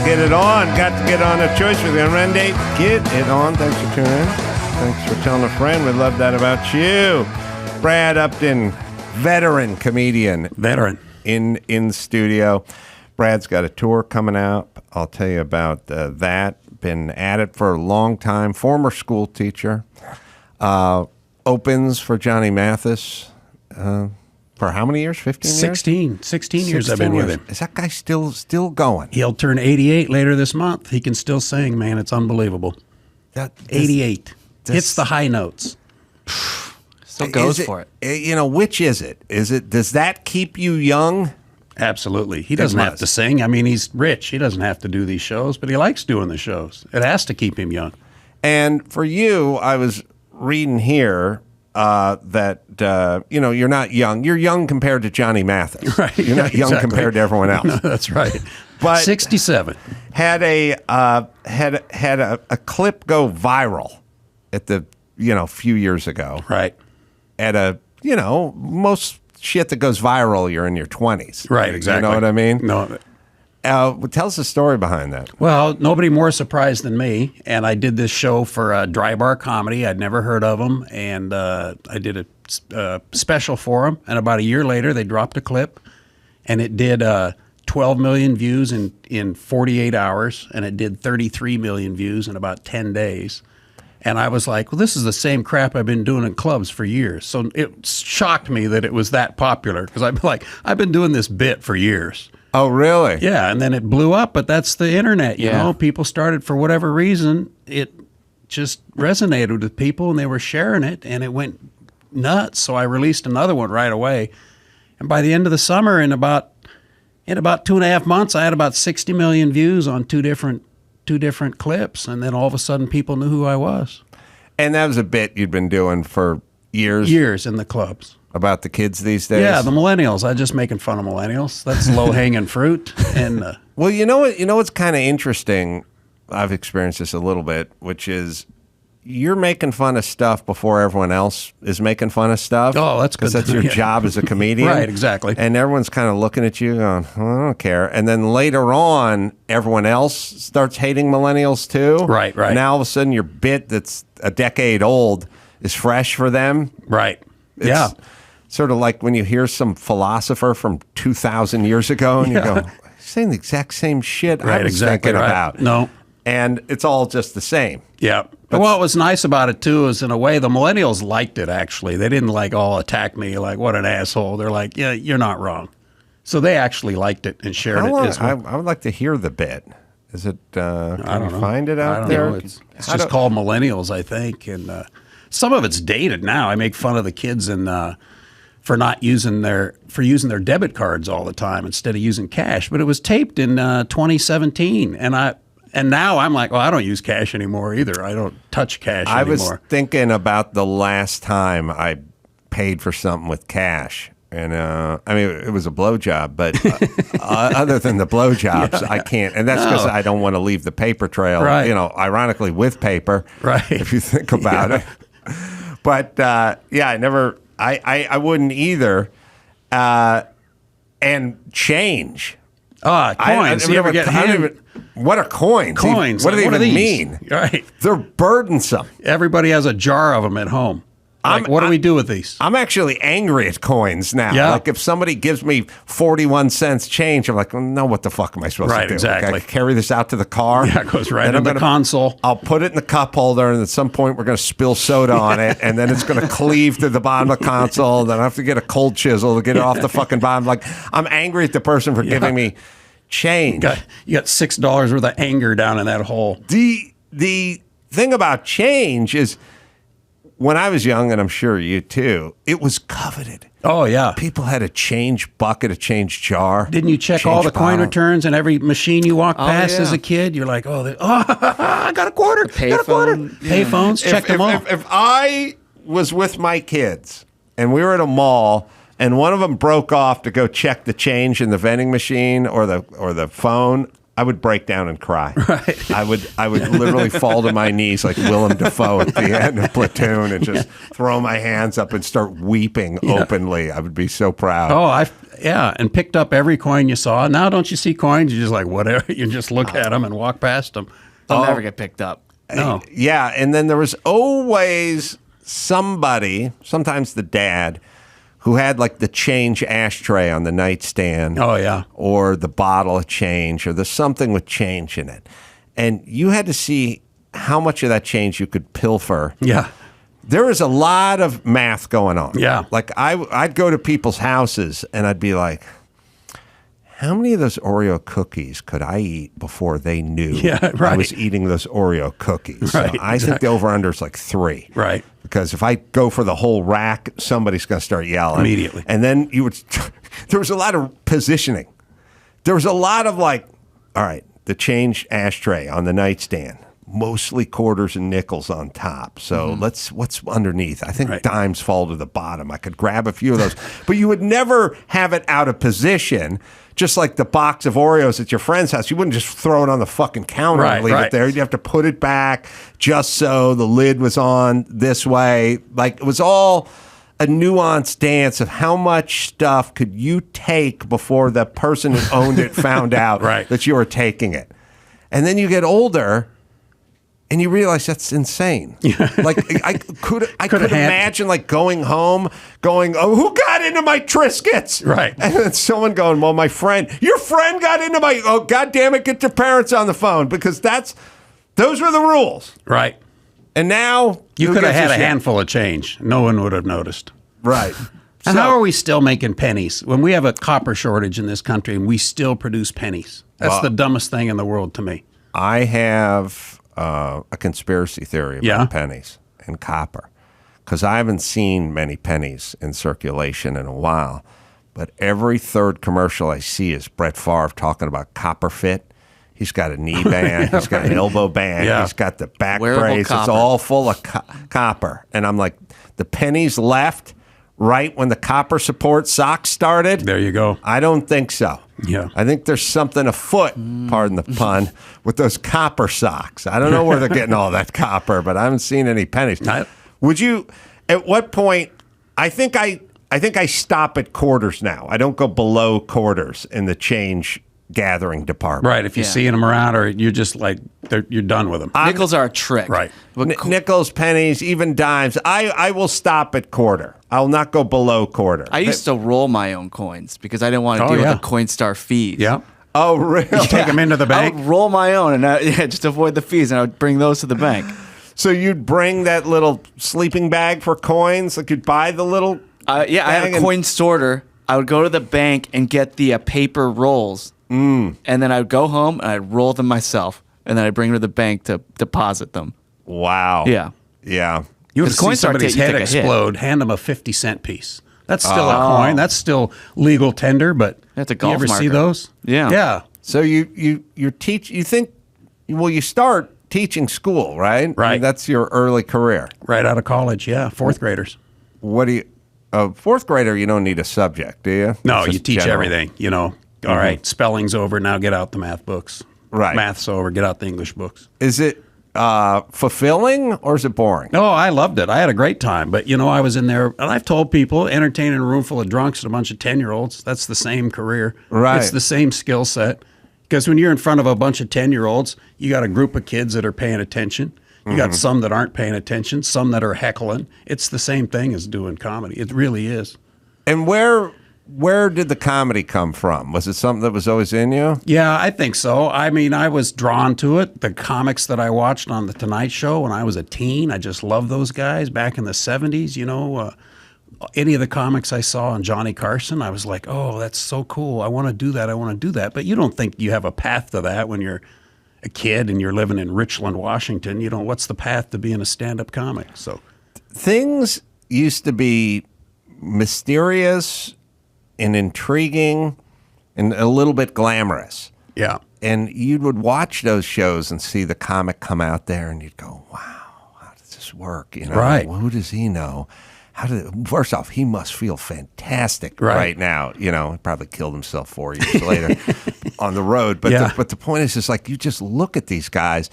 Get it on. Got to get on a choice with you on Renday. Get it on. Thanks for tuning in. Thanks for telling a friend. We love that about you. Brad Upton, veteran comedian. Veteran. In studio. Brad's got a tour coming out. I'll tell you about that. Been at it for a long time. Former school teacher. Opens for Johnny Mathis. For how many years? 15 years? 16 years I've been with him. Is that guy still going? He'll turn 88 later this month. He can still sing, man. It's unbelievable. 88. Hits the high notes. Still goes for it. You know, which is it? Does that keep you young? Absolutely. He doesn't have to sing. I mean, he's rich. He doesn't have to do these shows, but he likes doing the shows. It has to keep him young. And for you, I was reading here that, you're not young. You're young compared to Johnny Mathis. Right. You're not young compared to everyone else. No, that's right. But 67. Had a clip go viral at the, few years ago. Right. At most shit that goes viral, you're in your 20s. Right, exactly. You know what I mean? No. Tell us the story behind that. Well, nobody more surprised than me. And I did this show for Dry Bar Comedy. I'd never heard of them. And I did a special for them. And about a year later, they dropped a clip. And it did 12 million views in 48 hours. And it did 33 million views in about 10 days. And I was like, well, this is the same crap I've been doing in clubs for years. So it shocked me that it was that popular. Because I've been doing this bit for years. Oh, really? Yeah, and then it blew up, but that's the internet, you know? People started, for whatever reason, it just resonated with people, and they were sharing it, and it went nuts. So I released another one right away. And by the end of the summer, in about 2.5 months, I had about 60 million views on two different clips, and then all of a sudden people knew who I was. And that was a bit you'd been doing for years? Years in the clubs. About the kids these days? Yeah, the millennials. I'm just making fun of millennials. That's low-hanging fruit. And well, you know what's kind of interesting? I've experienced this a little bit, which is you're making fun of stuff before everyone else is making fun of stuff. Oh, that's good. Because that's your job as a comedian. Right, exactly. And everyone's kind of looking at you going, I don't care. And then later on, everyone else starts hating millennials too. Right. Now all of a sudden your bit that's a decade old is fresh for them. Right. It's sort of like when you hear some philosopher from 2,000 years ago and you go, he's saying the exact same shit I was thinking about. No. And it's all just the same. Yeah. But what was nice about it, too, is in a way the millennials liked it, actually. They didn't all attack me like, what an asshole. They're like, yeah, you're not wrong. So they actually liked it and shared it as well. I would like to hear the bit. Is it, can you know. find it out there? It's just called Millennials, I think. And some of it's dated now. I make fun of the kids for using their debit cards all the time instead of using cash. But it was taped in 2017, and now I'm like, well, I don't use cash anymore either. I don't touch cash anymore. I was thinking about the last time I paid for something with cash. And, it was a blowjob, but other than the blowjobs, I can't. And that's because I don't want to leave the paper trail, ironically with paper, right? If you think about it. But, I wouldn't either. And change. Coins. You ever get handed? What are coins? Coins. What do they even mean? Right. They're burdensome. Everybody has a jar of them at home. What do we do with these? I'm actually angry at coins now. Yeah. Like if somebody gives me 41 cents change, I'm like, well, no, what the fuck am I supposed to do? Right, exactly. Like, I carry this out to the car. Yeah, it goes right in the console. I'll put it in the cup holder, and at some point we're going to spill soda on it, and then it's going to cleave to the bottom of the console. Then I have to get a cold chisel to get it off the fucking bottom. Like, I'm angry at the person for giving me change. You got $6 worth of anger down in that hole. The thing about change is, when I was young, and I'm sure you too, it was coveted. Oh, yeah. People had a change bucket, a change jar. Didn't you check all the coin returns in every machine you walked past as a kid? You're like, I got a quarter. Payphones, check them all. If I was with my kids and we were at a mall and one of them broke off to go check the change in the vending machine or the phone, I would break down and cry. Right. I would literally fall to my knees like Willem Dafoe at the end of Platoon and just throw my hands up and start weeping openly. I would be so proud. Oh, Yeah, and picked up every coin you saw. Now, don't you see coins? You're just like, whatever. You just look at them and walk past them. They'll never get picked up. No. Yeah, and then there was always somebody, sometimes the dad, who had like the change ashtray on the nightstand. Oh, yeah. Or the bottle of change, or there's something with change in it. And you had to see how much of that change you could pilfer. Yeah. There was a lot of math going on. Yeah. Like I'd go to people's houses and I'd be like, how many of those Oreo cookies could I eat before they knew I was eating those Oreo cookies? Right, So I think the over-under is like 3. Right. Because if I go for the whole rack, somebody's going to start yelling. Immediately. And then there was a lot of positioning. There was a lot of like, all right, the change ashtray on the nightstand, mostly quarters and nickels on top. So what's underneath? I think dimes fall to the bottom. I could grab a few of those. But you would never have it out of position, just like the box of Oreos at your friend's house. You wouldn't just throw it on the fucking counter and leave it there. You'd have to put it back just so the lid was on this way. Like, it was all a nuanced dance of how much stuff could you take before the person who owned it found out that you were taking it. And then you get older and you realize that's insane. Like, I could imagine like going home, going, oh, who got into my Triscuits? Right. And then someone going, well, my friend, your friend got into my, oh, God damn it, get your parents on the phone, because those were the rules. Right. And now you could have had a handful of change. No one would have noticed. Right. And how are we still making pennies when we have a copper shortage in this country and we still produce pennies? That's the dumbest thing in the world to me. I have a conspiracy theory about pennies and copper, because I haven't seen many pennies in circulation in a while. But every third commercial I see is Brett Favre talking about copper fit. He's got a knee band. He's got an elbow band. He's got the back brace. It's all full of copper. And I'm like, the pennies left right when the copper support socks started. There you go. I don't think so. Yeah. I think there's something afoot, pardon the pun, with those copper socks. I don't know where they're getting all that copper, but I haven't seen any pennies. Would you, at what point, I think I stop at quarters now. I don't go below quarters in the change gathering department. Right. If you see them around, or you're just like, you're done with them. Nickels are a trick. Right. Nickels, pennies, even dimes. I will stop at quarter. I'll not go below quarter. I used to roll my own coins because I didn't want to deal with the Coinstar fees. Yeah. Oh, really? You take them into the bank? I would roll my own and just avoid the fees, and I would bring those to the bank. So you'd bring that little sleeping bag for coins? Like, you'd buy the little I had a coin sorter. I would go to the bank and get the paper rolls. And then I would go home and I'd roll them myself. And then I'd bring them to the bank to deposit them. Wow. Yeah. Yeah. You would see somebody's head explode, hand them a 50-cent piece. That's still a coin. That's still legal tender, but that's a golf you ever marker. See those? Yeah. Yeah. So you teach, you think, well, you start teaching school, right? Right. I mean, that's your early career. Right out of college, yeah. Fourth graders. What do you, fourth grader, you don't need a subject, do you? No, you teach everything, you know. All right, spelling's over, now get out the math books. Right. Math's over, get out the English books. Is it fulfilling or is it boring? No, I loved it. I had a great time. But, you know, I was in there, and I've told people, entertaining a room full of drunks and a bunch of 10-year-olds, that's the same career. Right. It's the same skill set. Because when you're in front of a bunch of 10-year-olds, you got a group of kids that are paying attention. You got some that aren't paying attention, some that are heckling. It's the same thing as doing comedy. It really is. And where did the comedy come from? Was it something that was always in you? Yeah, I think so. I mean, I was drawn to it. The comics that I watched on The Tonight Show when I was a teen, I just loved those guys back in the 70s, you know. Any of the comics I saw on Johnny Carson, I was like, oh, that's so cool. I want to do that. I want to do that. But you don't think you have a path to that when you're a kid and you're living in Richland, Washington. You know, what's the path to being a stand-up comic? So things used to be mysterious and intriguing and a little bit glamorous. Yeah. And you would watch those shows and see the comic come out there and you'd go, wow, how does this work? You know, right. Well, who does he know? First off, he must feel fantastic right now. You know, he probably killed himself 4 years later on the road. But, but the point is like, you just look at these guys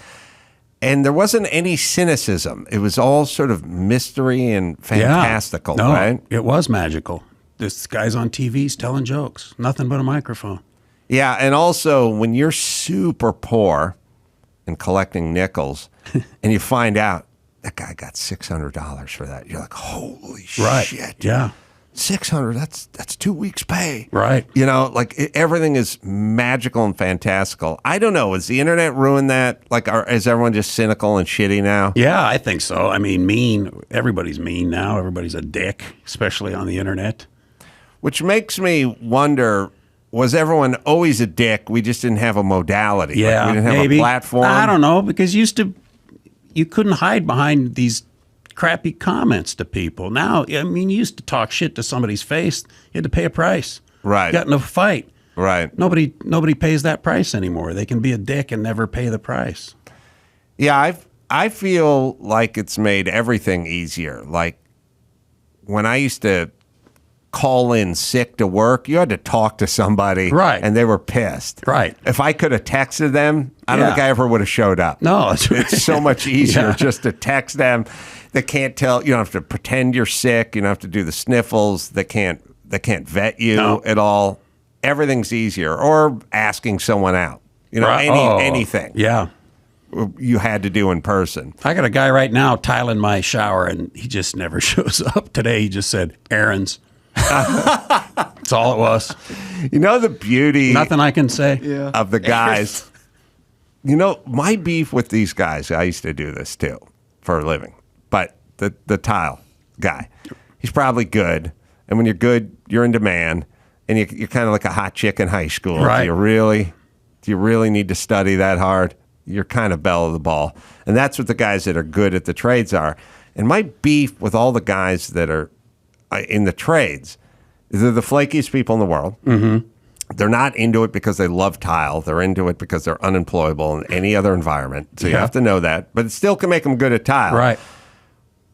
and there wasn't any cynicism. It was all sort of mystery and fantastical, right? It was magical. this guy's on TV, he's telling jokes, nothing but a microphone. Yeah, and also when you're super poor and collecting nickels, and you find out that guy got $600 for that, you're like, holy shit! Yeah, $600. That's 2 weeks' pay. right. You know, like everything is magical and fantastical. I don't know. Has the internet ruined that? Like, is everyone just cynical and shitty now? Yeah, I think so. I mean, mean. Everybody's mean now. Everybody's a dick, especially on the internet. Which makes me wonder. Was everyone always a dick? We just didn't have a modality. Yeah, like we didn't have maybe. a platform. I don't know, because you couldn't hide behind these crappy comments to people. Now, I mean, you used to talk shit to somebody's face. You had to pay a price. Right. Got in a fight. Right. Nobody pays that price anymore. They can be a dick and never pay the price. Yeah, I feel like it's made everything easier. Like when I used to call in sick to work, you had to talk to somebody, right? And they were pissed, right? If I could have texted them, I don't think I ever would have showed up. No, that's right. It's so much easier just to text them. They can't tell. You don't have to pretend you're sick. You don't have to do the sniffles. They can't vet you at all. Everything's easier. Or asking someone out. You know, anything. Yeah. You had to do in person. I got a guy right now tiling my shower, and he just never shows up. Today he just said errands. That's all it was. You know the beauty. Nothing I can say. Of the guys. You know, my beef with these guys, I used to do this too for a living. But the tile guy, he's probably good. And when you're good, you're in demand. And you're kind of like a hot chick in high school. Right. Do you really need to study that hard? You're kind of belle of the ball. And that's what the guys that are good at the trades are. And my beef with all the guys that are in the trades, they're the flakiest people in the world. Mm-hmm. They're not into it because they love tile. They're into it because they're unemployable in any other environment. So you have to know that. But it still can make them good at tile. Right.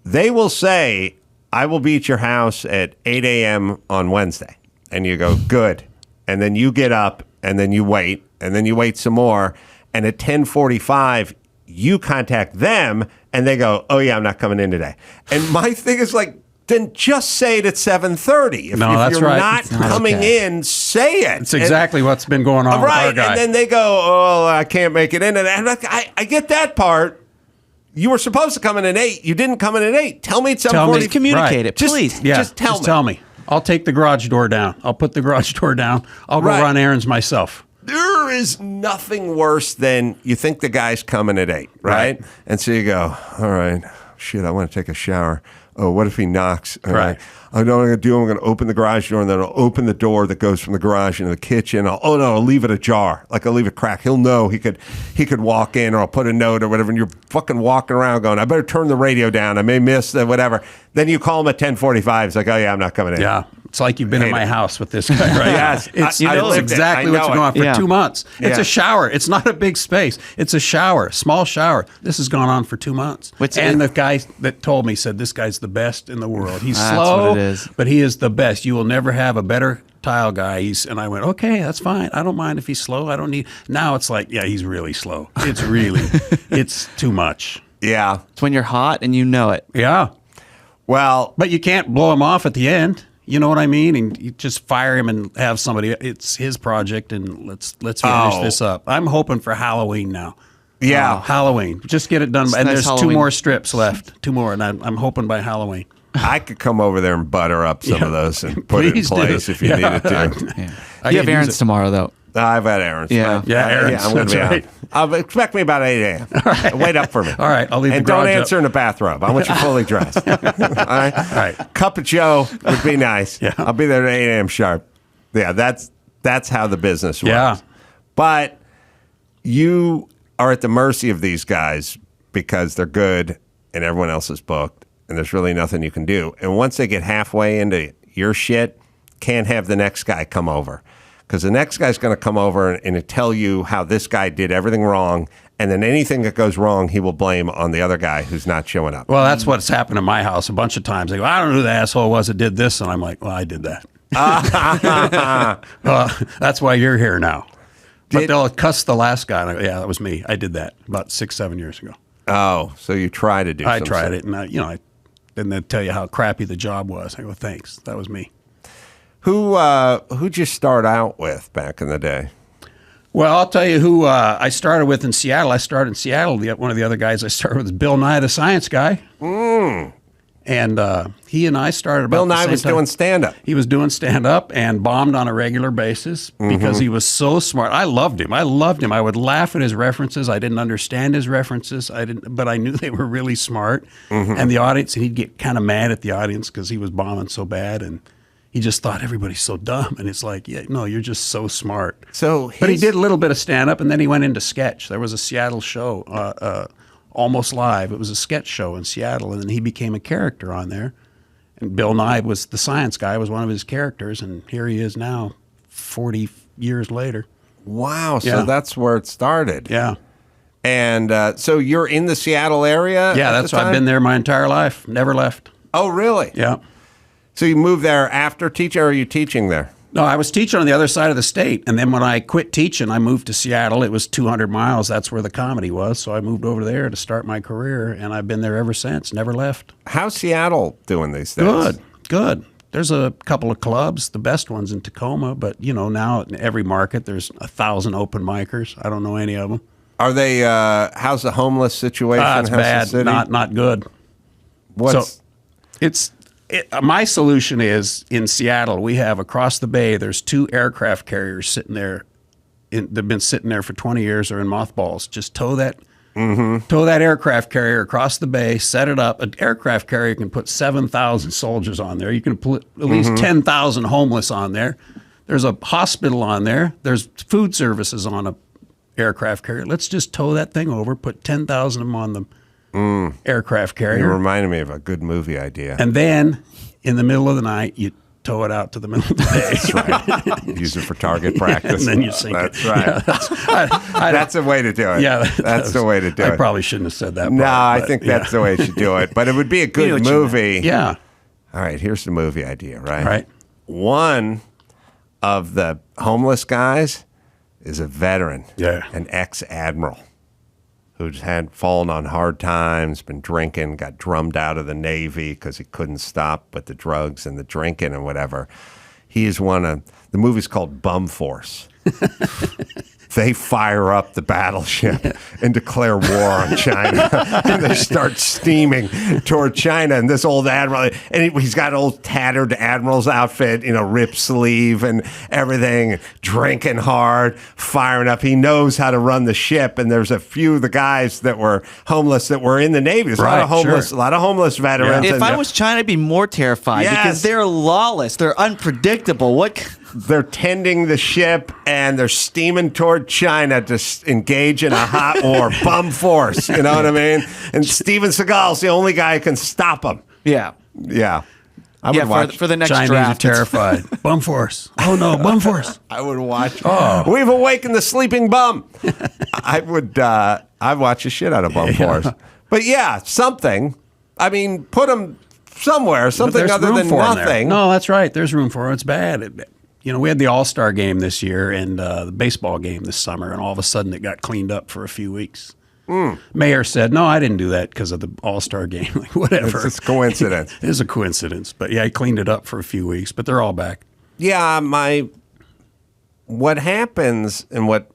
They will say, I will be at your house at 8 a.m. on Wednesday. And you go, good. And then you get up, and then you wait, and then you wait some more. And at 10:45, you contact them, and they go, oh, yeah, I'm not coming in today. And my thing is like, then just say it at 7:30. If that's you're right. not coming in, say it. It's exactly what's been going on with our guy. And then they go, oh, I can't make it in. And I'm like, I get that part. You were supposed to come in at 8. You didn't come in at 8. Tell me at 7:40. Communicate it, please. Just tell me. I'll take the garage door down. I'll put the garage door down. I'll go run errands myself. There is nothing worse than you think the guy's coming at 8, right? And so you go, all right, shit, I want to take a shower. Oh, what if he knocks? Right. I know what I'm going to do. I'm going to open the garage door, and then I'll open the door that goes from the garage into the kitchen. I'll leave it ajar. Like, I'll leave it cracked. He'll know he could walk in, or I'll put a note or whatever, and you're fucking walking around going, I better turn the radio down. I may miss the whatever. Then you call him at 10:45. It's like, oh, yeah, I'm not coming in. Yeah. It's like you've been in my house with this guy, right? Yes. It's I exactly what's going on for 2 months. It's a shower. It's not a big space. It's a shower, small shower. This has gone on for 2 months. The guy that told me said, this guy's the best in the world. He's slow, what it is. but he is the best. You will never have a better tile guy. And I went, okay, that's fine. I don't mind if he's slow. I don't need. Now it's like, yeah, he's really slow. It's too much. Yeah. It's when you're hot and you know it. Yeah. Well, but you can't blow him off at the end. You know what I mean? And you just fire him and have somebody. It's his project, and let's finish this up. I'm hoping for Halloween now. Yeah, Halloween. Just get it done. And nice there's Halloween. 2 more strips left. 2 more, and I'm hoping by Halloween. I could come over there and butter up some of those and put it in place if you needed to. You have errands tomorrow, though. I've had errands. Yeah. but- errands. I'm going to be That's out. Expect me about 8 a.m. Right. Wait up for me. All right, I'll leave and the garage don't answer up. in a bathrobe. I want you fully dressed. All right? All right. Cup of Joe would be nice. Yeah. I'll be there at 8 a.m. sharp. Yeah, that's how the business works. Yeah. But you are at the mercy of these guys because they're good and everyone else is booked, and there's really nothing you can do. And once they get halfway into your shit, can't have the next guy come over. Because the next guy's going to come over and tell you how this guy did everything wrong, and then anything that goes wrong, he will blame on the other guy who's not showing up. Well, that's what's happened in my house a bunch of times. They go, I don't know who the asshole was that did this, and I'm like, well, I did that. That's why you're here now. But they'll cuss the last guy. And I go, yeah, that was me. I did that about 6-7 years ago. Oh, so you try to do tried it, and then they tell you how crappy the job was. I go, thanks, that was me. Who'd you start out with back in the day? Well, I'll tell you who I started with in Seattle. I started in Seattle. One of the other guys I started with is Bill Nye, the science guy. And he and I started about Bill the Nye same was time. doing stand-up. He was doing stand-up and bombed on a regular basis because he was so smart. I loved him. I would laugh at his references. I didn't understand his references. But I knew they were really smart. And the audience, and he'd get kind of mad at the audience because he was bombing so bad. And he just thought everybody's so dumb. And it's like, yeah, no, you're just so smart. But he did a little bit of stand-up, and then he went into sketch. There was a Seattle show, Almost Live. It was a sketch show in Seattle, and then he became a character on there. And Bill Nye was the science guy, was one of his characters, and here he is now, 40 years later. Wow, so that's where it started. Yeah. And so you're in the Seattle area? Yeah, that's why I've been there my entire life. Never left. Oh, really? Yeah. So you moved there after teaching, or are you teaching there? No, I was teaching on the other side of the state, and then when I quit teaching, I moved to Seattle. It was 200 miles. That's where the comedy was, so I moved over there to start my career, and I've been there ever since, never left. How's Seattle doing these days? Good. There's a couple of clubs, the best ones in Tacoma, but, now in every market there's 1,000 open micers. I don't know any of them. Are they, how's the homeless situation? It's bad, not good. My solution is, in Seattle, we have across the bay, there's 2 aircraft carriers sitting there. They've been sitting there for 20 years. They're in mothballs. Just tow that aircraft carrier across the bay, set it up. An aircraft carrier can put 7,000 soldiers on there. You can put at least 10,000 homeless on there. There's a hospital on there. There's food services on a aircraft carrier. Let's just tow that thing over, put 10,000 of them on the aircraft carrier. You reminded me of a good movie idea. And then, in the middle of the night, you tow it out to the middle of the day. That's right. Use it for target practice. And then you sink That's it. right. Yeah, that's a way to do it. Yeah, that's the way to do it. I probably shouldn't have said that. No, part, I think that's the way you should do it. But it would be a good movie. Yeah. All right, here's the movie idea, right? Right. One of the homeless guys is a veteran, an ex-admiral who's had fallen on hard times, been drinking, got drummed out of the Navy because he couldn't stop with the drugs and the drinking and whatever. He is the movie's called Bum Force. They fire up the battleship and declare war on China. And they start steaming toward China. And this old admiral, and he's got an old tattered admiral's outfit, ripped sleeve and everything, drinking hard, firing up. He knows how to run the ship. And there's a few of the guys that were homeless that were in the Navy. There's a lot of homeless veterans. If I was China, I'd be more terrified because they're lawless. They're unpredictable. They're tending the ship and they're steaming toward China to engage in a hot war. Bum Force, you know what I mean? And Steven Seagal's the only guy who can stop them. Yeah. I would watch. For the next Chinese draft. are terrified. Bum Force. Oh, no, Bum Force. I would watch. We've awakened the sleeping bum. I'd watch the shit out of Bum Force. But something. I mean, put them somewhere, something other than nothing. No, that's right. There's room for it. It's bad. We had the All-Star game this year and the baseball game this summer, and all of a sudden it got cleaned up for a few weeks. Mayor said, no, I didn't do that because of the All-Star game. Whatever. It's a coincidence. It is a coincidence. But he cleaned it up for a few weeks, but they're all back. Yeah, what happens and what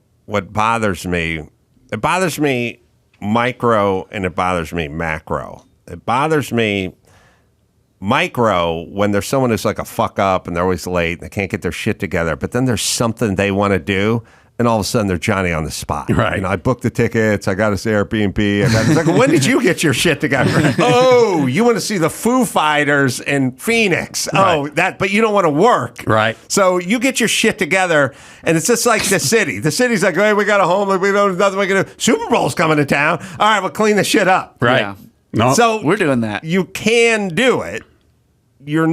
bothers me, it bothers me micro and it bothers me macro. It bothers me micro when there's someone who's like a fuck up and they're always late and they can't get their shit together, but then there's something they want to do and all of a sudden they're Johnny on the spot. Right. I booked the tickets. I got us Airbnb. It's like, when did you get your shit together? Oh, you want to see the Foo Fighters in Phoenix. Oh, but you don't want to work. Right. So you get your shit together and it's just like the city. The city's like, hey, we got a home. We don't have nothing we can do. Super Bowl's coming to town. All right, we'll clean the shit up. Right. Yeah. No, So We're doing that. You can do it. You're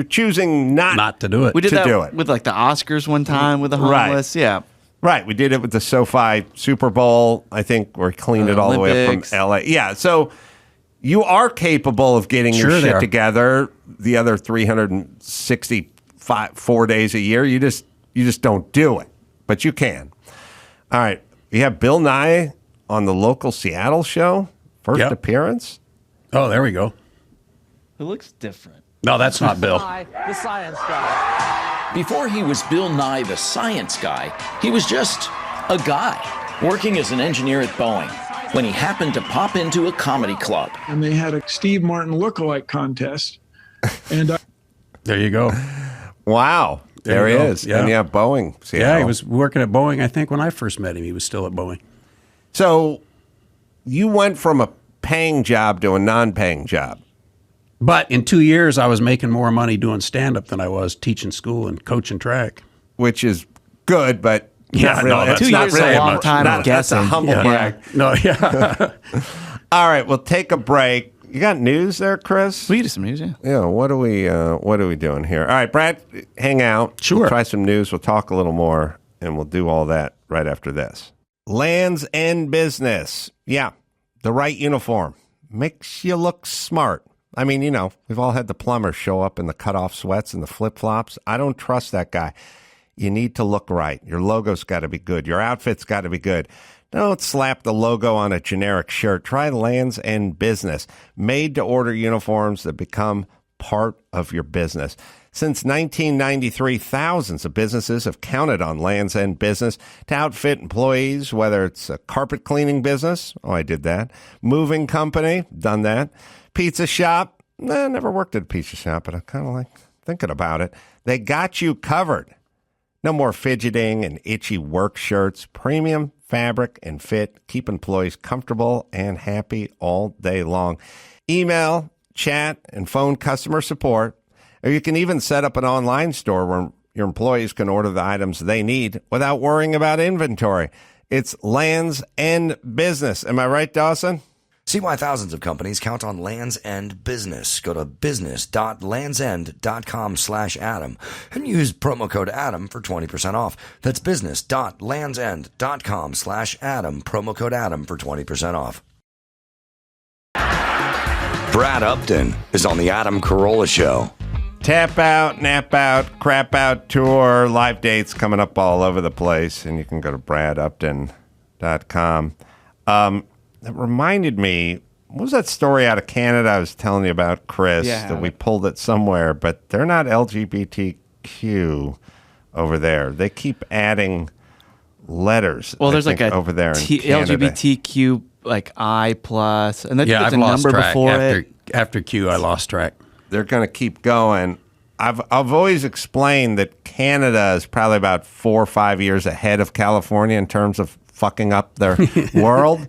choosing not to do it. We did to that do it. with the Oscars one time with the homeless. Right. Yeah. Right. We did it with the SoFi Super Bowl. I think we cleaned it all the way up Olympics. from LA. Yeah. So you are capable of getting your Sure they shit are. together the other 364 days a year. You just don't do it, but you can. All right. We have Bill Nye on the local Seattle show. First appearance. Oh, there we go. It looks different. No, that's not Bill. The science guy. Before he was Bill Nye the Science Guy, he was just a guy working as an engineer at Boeing when he happened to pop into a comedy club. And they had a Steve Martin lookalike contest. And There you go. Wow. There he is. Yeah. And yeah, Boeing. Yeah, Seattle. he was working at Boeing, I think, when I first met him. He was still at Boeing. So you went from a paying job to a non-paying job. But in 2 years, I was making more money doing stand-up than I was teaching school and coaching track. Which is good, but Yeah, not really. no, that's It's 2 not years is really a long much. time, I'm That's a guessing. humble brag. No, yeah. All right, we'll take a break. You got news there, Chris? We do some news, yeah. Yeah, what are we doing here? All right, Brad, hang out. Sure. We'll try some news. We'll talk a little more, and we'll do all that right after this. Land's End Business. Yeah, the right uniform makes you look smart. I mean, you know, we've all had the plumber show up in the cutoff sweats and the flip-flops. I don't trust that guy. You need to look right. Your logo's got to be good. Your outfit's got to be good. Don't slap the logo on a generic shirt. Try Land's End Business, made-to-order uniforms that become part of your business. Since 1993, thousands of businesses have counted on Land's End Business to outfit employees, whether it's a carpet cleaning business, oh, I did that, moving company, done that, pizza shop, never worked at a pizza shop, but I kind of like thinking about it. They got you covered. No more fidgeting and itchy work shirts. Premium fabric and fit keep employees comfortable and happy all day long. Email, chat, and phone customer support. Or you can even set up an online store where your employees can order the items they need without worrying about inventory. It's Land's End Business. Am I right, Dawson? See why thousands of companies count on Land's End Business. Go to business.landsend.com/Adam and use promo code Adam for 20% off. That's business.landsend.com/Adam. Promo code Adam for 20% off. Brad Upton is on the Adam Carolla Show. Tap out, nap out, crap out tour, live dates coming up all over the place, and you can go to bradupton.com. That reminded me, what was that story out of Canada I was telling you about, Chris, that we pulled it somewhere, but they're not LGBTQ over there. They keep adding letters. Well, there's like a over there in Canada. LGBTQ, like I plus, and then Yeah, there's I've a lost number track. before it. After Q, I lost track. They're going to keep going. I've always explained that Canada is probably about 4 or 5 years ahead of California in terms of fucking up their world.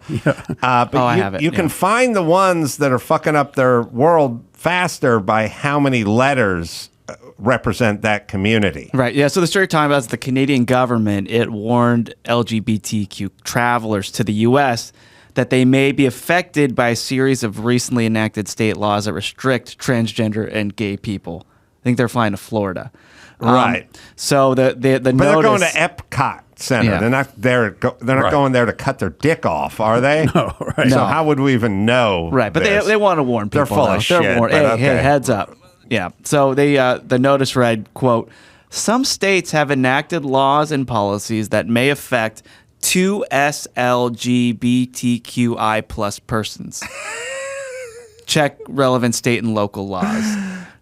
But you can find the ones that are fucking up their world faster by how many letters represent that community. Right. Yeah. So the story time about the Canadian government, it warned LGBTQ travelers to the U.S. that they may be affected by a series of recently enacted state laws that restrict transgender and gay people. I think they're flying to Florida. Right. So the but they're going to Epcot Center. Yeah. They're not there. They're not going there to cut their dick off, are they? No, right. So No. how would we even know? Right, but this? they want to warn people. They're full of shit. They're but hey, okay. hey, heads up. Yeah. So they the notice read, quote, "Some states have enacted laws and policies that may affect 2SLGBTQI plus persons. Check relevant state and local laws."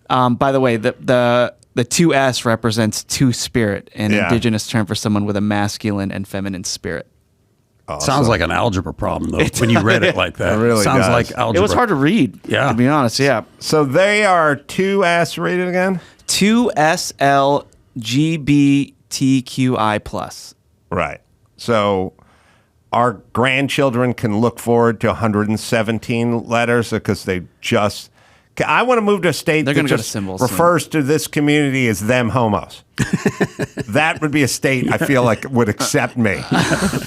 By the way, the 2S represents two-spirit, an indigenous term for someone with a masculine and feminine spirit. Sounds like an algebra problem, though, when you read it like that. It really Sounds does. like algebra. It was hard to read, Yeah. to be honest, yeah. So they are 2S rated again? 2SLGBTQI plus. Right. So our grandchildren can look forward to 117 letters because they just... I want to move to a state They're that gonna go to just symbols refers to this community as them homos. That would be a state I feel like would accept me.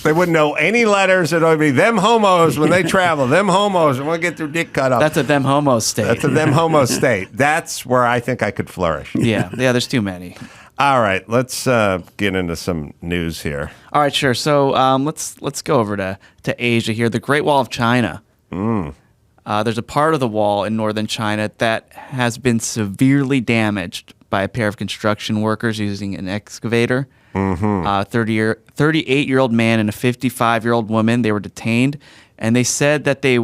They wouldn't know any letters. It would be them homos when they travel. Them homos and want to get their dick cut up. That's a them homo state. That's a them homo state. That's where I think I could flourish. yeah, there's too many. All right, let's get into some news here. All right, sure. So let's go over to Asia here. The Great Wall of China. There's a part of the wall in northern China that has been severely damaged by a pair of construction workers using an excavator. 38-year-old man and a 55-year-old woman, they were detained, and they said that they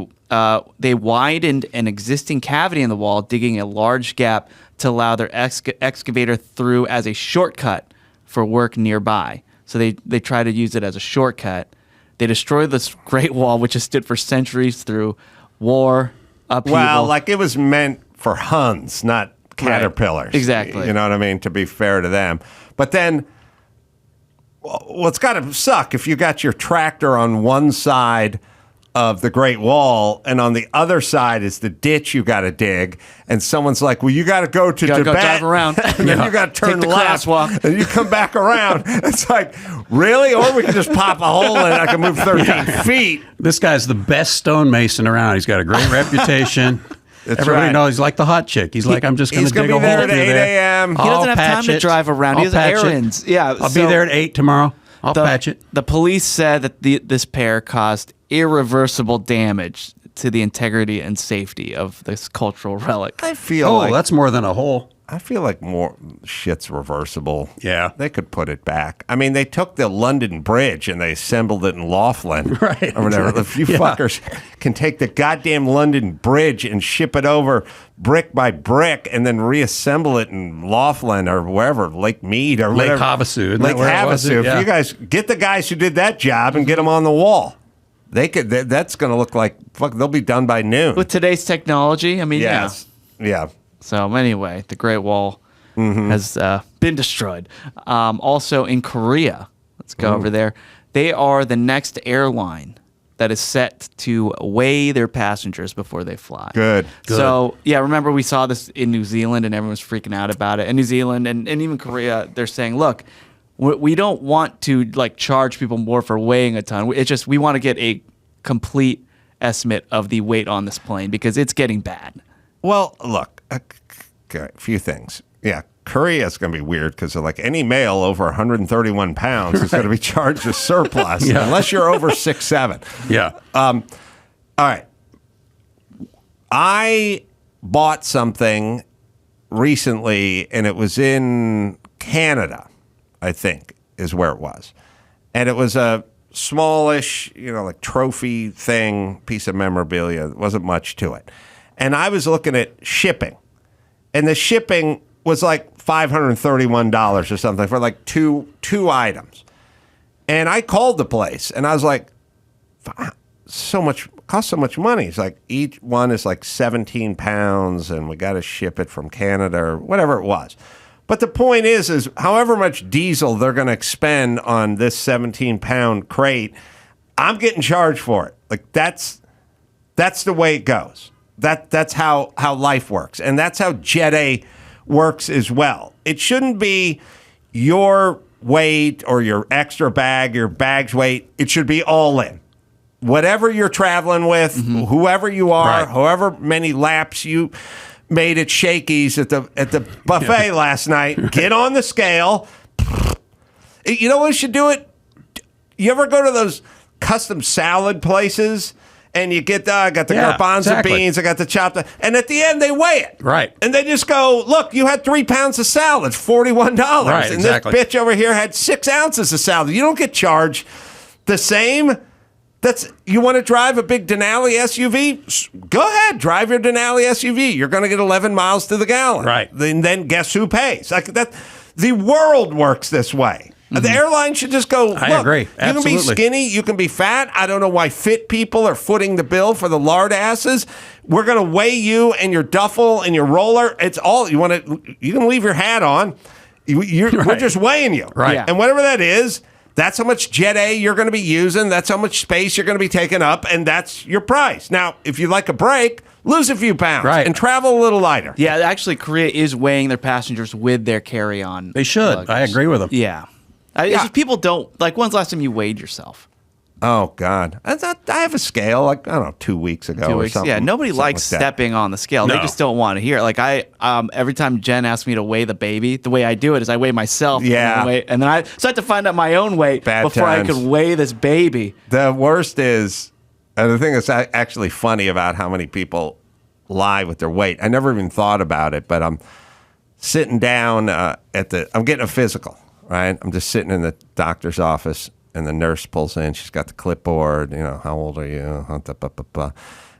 widened an existing cavity in the wall, digging a large gap to allow their excavator through as a shortcut for work nearby. So they try to use it as a shortcut. They destroy this Great Wall, which has stood for centuries through war, upheaval. Well, like it was meant for Huns, not caterpillars. Right. Exactly. You know what I mean? To be fair to them. But then, well, it's got to suck if you got your tractor on one side of the Great Wall, and on the other side is the ditch you got to dig, and someone's like, well, you got to go to Tibet, go drive around. and then you got to turn Take the left, crosswalk. and you come back around. It's like, really? Or we can just pop a hole in it, I can move 13 feet. This guy's the best stonemason around. He's got a great reputation. Everybody right. knows he's like the hot chick. He's like, I'm just going to dig a hole be there through at 8 there. a.m. He doesn't have time to drive around. He has errands. Yeah, I'll be there at 8 tomorrow. I'll patch it. The police said that this pair caused irreversible damage to the integrity and safety of this cultural relic. I feel like that's more than a hole. I feel like more shit's reversible. Yeah. They could put it back. I mean, they took the London Bridge and they assembled it in Laughlin. Right. Or whatever. If you fuckers can take the goddamn London Bridge and ship it over brick by brick and then reassemble it in Laughlin or wherever, Lake Mead or Lake whatever. Havasu. Isn't Lake that where it was? Havasu. Yeah. If you guys get the guys who did that job and get them on the wall. They could. That's going to look like fuck. They'll be done by noon. With today's technology, I mean, yes. Yeah. So anyway, the Great Wall has been destroyed. Also in Korea, let's go over there. They are the next airline that is set to weigh their passengers before they fly. Good. So yeah, remember we saw this in New Zealand and everyone was freaking out about it. In New Zealand and even Korea, they're saying, look, we don't want to like charge people more for weighing a ton. It's just we want to get a complete estimate of the weight on this plane because it's getting bad. Well, look, a few things. Yeah, Korea is going to be weird because like any male over 131 pounds is going to be charged a surplus unless you're over 6'7". Yeah. All right. I bought something recently, and it was in Canada, I think, is where it was. And it was a smallish, like trophy thing, piece of memorabilia. There wasn't much to it. And I was looking at shipping. And the shipping was like $531 or something for like two items. And I called the place, and I was like, costs so much money. It's like each one is like 17 pounds, and we got to ship it from Canada or whatever it was. But the point is however much diesel they're going to expend on this 17-pound crate, I'm getting charged for it. Like that's the way it goes. That's how life works, and that's how Jet A works as well. It shouldn't be your weight or your extra bag, your bag's weight. It should be all in. Whatever you're traveling with, whoever you are, however many laps you made at Shakey's at the buffet last night, get on the scale. You know what we should do it? You ever go to those custom salad places? And you get I got the garbanzo beans, I got the chopped, and at the end they weigh it. Right. And they just go, look, you had 3 pounds of salad, $41. Right, and exactly. this bitch over here had 6 ounces of salad. You don't get charged the same. You want to drive a big Denali SUV? Go ahead, drive your Denali SUV. You're going to get 11 miles to the gallon. Right. Then guess who pays? Like that. The world works this way. The airline should just go, look, I agree. You can be skinny, you can be fat. I don't know why fit people are footing the bill for the lard asses. We're going to weigh you and your duffel and your roller. It's all, you can leave your hat on. We're just weighing you. Right. Yeah. And whatever that is, that's how much Jet A you're going to be using. That's how much space you're going to be taking up. And that's your price. Now, if you like a break, lose a few pounds and travel a little lighter. Yeah, actually, Korea is weighing their passengers with their carry-on. They should. luggage. I agree with them. Yeah. It's just people don't, like, when's the last time you weighed yourself? Oh, God. I have a scale, like, I don't know, 2 weeks ago 2 or weeks. something. Yeah, nobody something likes like that. stepping on the scale. They No. just don't want to hear it. Like, every time Jen asks me to weigh the baby, the way I do it is I weigh myself. Yeah. And then I have to find out my own weight Bad before times. I could weigh this baby. The worst is, and the thing that's actually funny about how many people lie with their weight. I never even thought about it, but I'm sitting down I'm getting a physical, right? I'm just sitting in the doctor's office, and the nurse pulls in. She's got the clipboard. How old are you?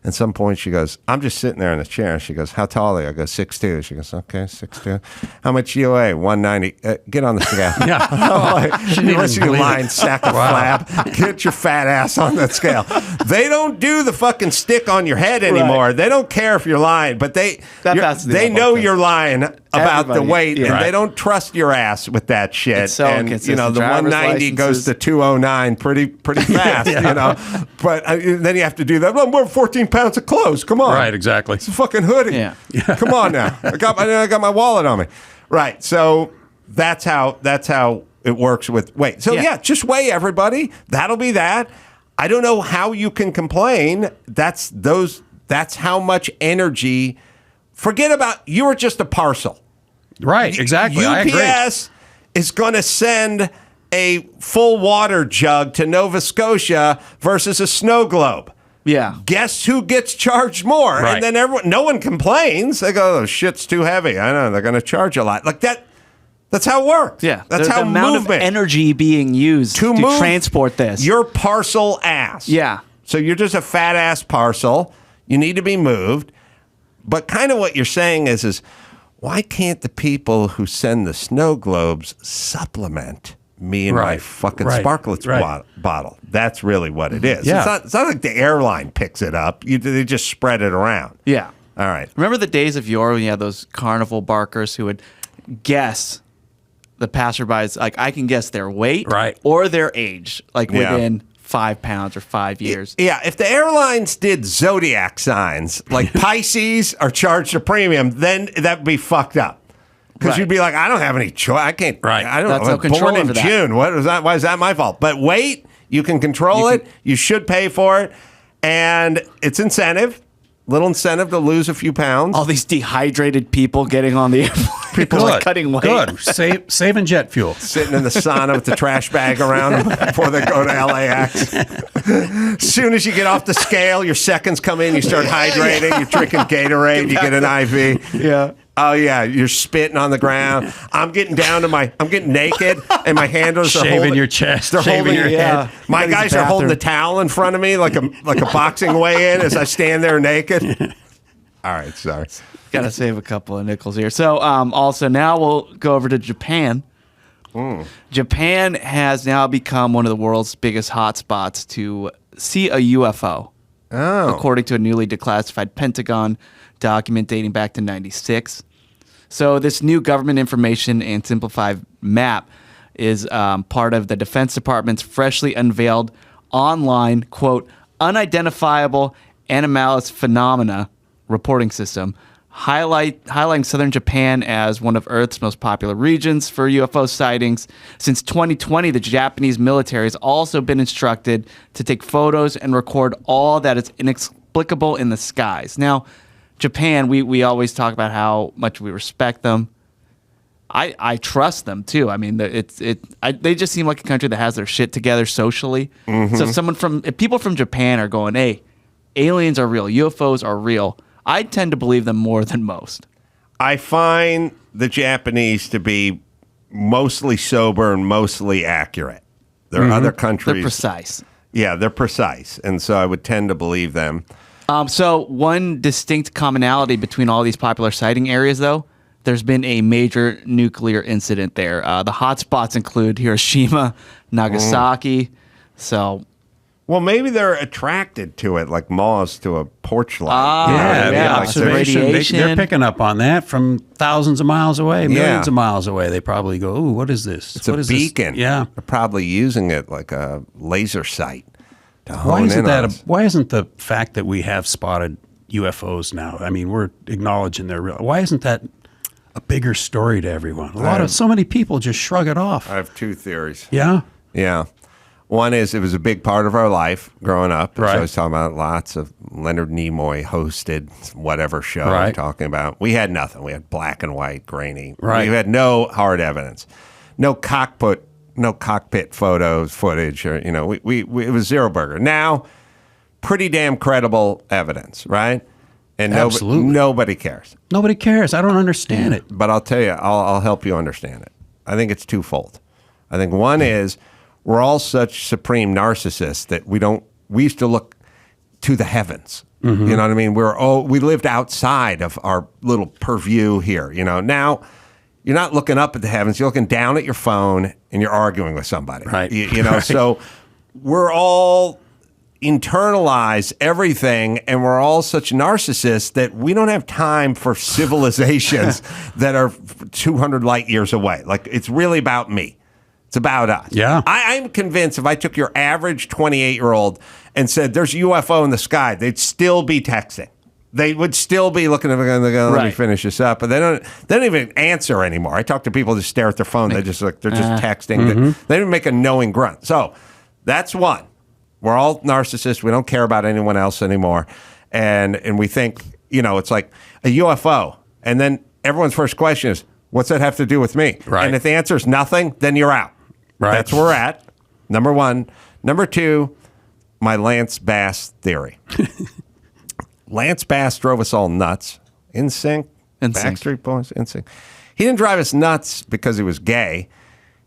At some point, she goes, I'm just sitting there in the chair. She goes, how tall are you? I go, 6'2". She goes, okay, 6'2". How much you weigh? 190. Get on the scale. Yeah. I'm like, listen, you lying sack of flab. Get your fat ass on that scale. They don't do the fucking stick on your head anymore. Right. They don't care if you're lying, but they know you're lying about the weight, and they don't trust your ass with that shit. It's so and inconsistent. the 190 goes to 209 pretty fast, But then you have to do that. Well, we're 14 pounds of clothes. Come on, Right, exactly. it's a fucking hoodie. Yeah. Come on now. I got my wallet on me. Right. So that's how it works with weight. So yeah, just weigh everybody. That'll be that. I don't know how you can complain. That's how much energy. Forget about, you were just a parcel. Right, exactly. I agree. UPS is going to send a full water jug to Nova Scotia versus a snow globe. Yeah. Guess who gets charged more? Right. And then no one complains. They go, oh, shit's too heavy. I know, they're going to charge a lot. Like that. That's how it works. Yeah. That's how the amount of energy being used to transport this. Your parcel ass. Yeah. So you're just a fat ass parcel. You need to be moved. But kind of what you're saying is why can't the people who send the snow globes supplement me and my fucking Sparklets bottle? That's really what it is. Yeah. It's not like the airline picks it up. They just spread it around. Yeah. All right. Remember the days of yore when you had those carnival barkers who would guess the passerbys, like I can guess their weight or their age, like within 5 pounds or 5 years. Yeah, if the airlines did zodiac signs, like Pisces are charged a premium, then that'd be fucked up. Because you'd be like, I don't have any choice. I can't. Right. I don't That's know. no I was control born in over that. June. What was that? Why is that my fault? But weight, you can control it. You should pay for it. And it's incentive. Little incentive to lose a few pounds. All these dehydrated people getting on the airplane. People like cutting weight. Good. Saving jet fuel. Sitting in the sauna with the trash bag around them before they go to LAX. As soon as you get off the scale, your seconds come in, you start hydrating, you're drinking Gatorade, you get an IV. Yeah. Oh yeah, you're spitting on the ground. I'm getting naked, and my handlers are Shaving your chest, They're shaving holding your head. My guys are holding the towel in front of me like a boxing weigh-in as I stand there naked. All right, sorry. Got to save a couple of nickels here. So also now we'll go over to Japan. Japan has now become one of the world's biggest hotspots to see a UFO. Oh. According to a newly declassified Pentagon document dating back to 96. So this new government information and simplified map is part of the Defense Department's freshly unveiled online, quote, unidentifiable anomalous phenomena reporting system, highlighting southern Japan as one of Earth's most popular regions for UFO sightings. Since 2020, the Japanese military has also been instructed to take photos and record all that is inexplicable in the skies. Now, Japan, we always talk about how much we respect them. I trust them too. I mean, they just seem like a country that has their shit together socially. Mm-hmm. So if people from Japan are going, hey, aliens are real, UFOs are real, I tend to believe them more than most. I find the Japanese to be mostly sober and mostly accurate. There are other countries. They're precise. Yeah, they're precise. And so I would tend to believe them. So one distinct commonality between all these popular sighting areas, though, there's been a major nuclear incident there. The hotspots include Hiroshima, Nagasaki. So, well, maybe they're attracted to it, like moths to a porch light. The like observation. radiation. They're picking up on that from thousands of miles away, millions of miles away. They probably go, "Ooh, what is this? It's a beacon. Yeah, they're probably using it like a laser sight. Why isn't the fact that we have spotted UFOs now? I mean, we're acknowledging they're real. Why isn't that a bigger story to everyone? So many people just shrug it off. I have two theories. Yeah. Yeah. One is it was a big part of our life growing up. Right. So I was talking about lots of Leonard Nimoy hosted whatever show I'm talking about. We had nothing. We had black and white, grainy. Right. We had no hard evidence. No cockpit footage, or it was zero burger. Now, pretty damn credible evidence, right? And nobody cares. Nobody cares. I don't understand it. But I'll tell you, I'll help you understand it. I think it's twofold. I think one is we're all such supreme narcissists that we used to look to the heavens. You know what I mean? We lived outside of our little purview here. You know, now you're not looking up at the heavens; you're looking down at your phone and you're arguing with somebody. Right. You know, Right. so we're all internalize everything, and we're all such narcissists that we don't have time for civilizations that are 200 light years away. Like, it's really about me. It's about us. Yeah. I'm convinced if I took your average 28-year-old and said, there's a UFO in the sky, they'd still be texting. They would still be looking at it and they go, let me finish this up. But they don't even answer anymore. I talk to people that stare at their phone. They're just texting. They don't make a knowing grunt. So that's one. We're all narcissists. We don't care about anyone else anymore. And we think, you know, it's like a UFO. And then everyone's first question is, what's that have to do with me? Right. And if the answer is nothing, then you're out. Right. That's where we're at. Number one. Number two, my Lance Bass theory. Lance Bass drove us all nuts. In sync. Backstreet Boys. In sync. He didn't drive us nuts because he was gay.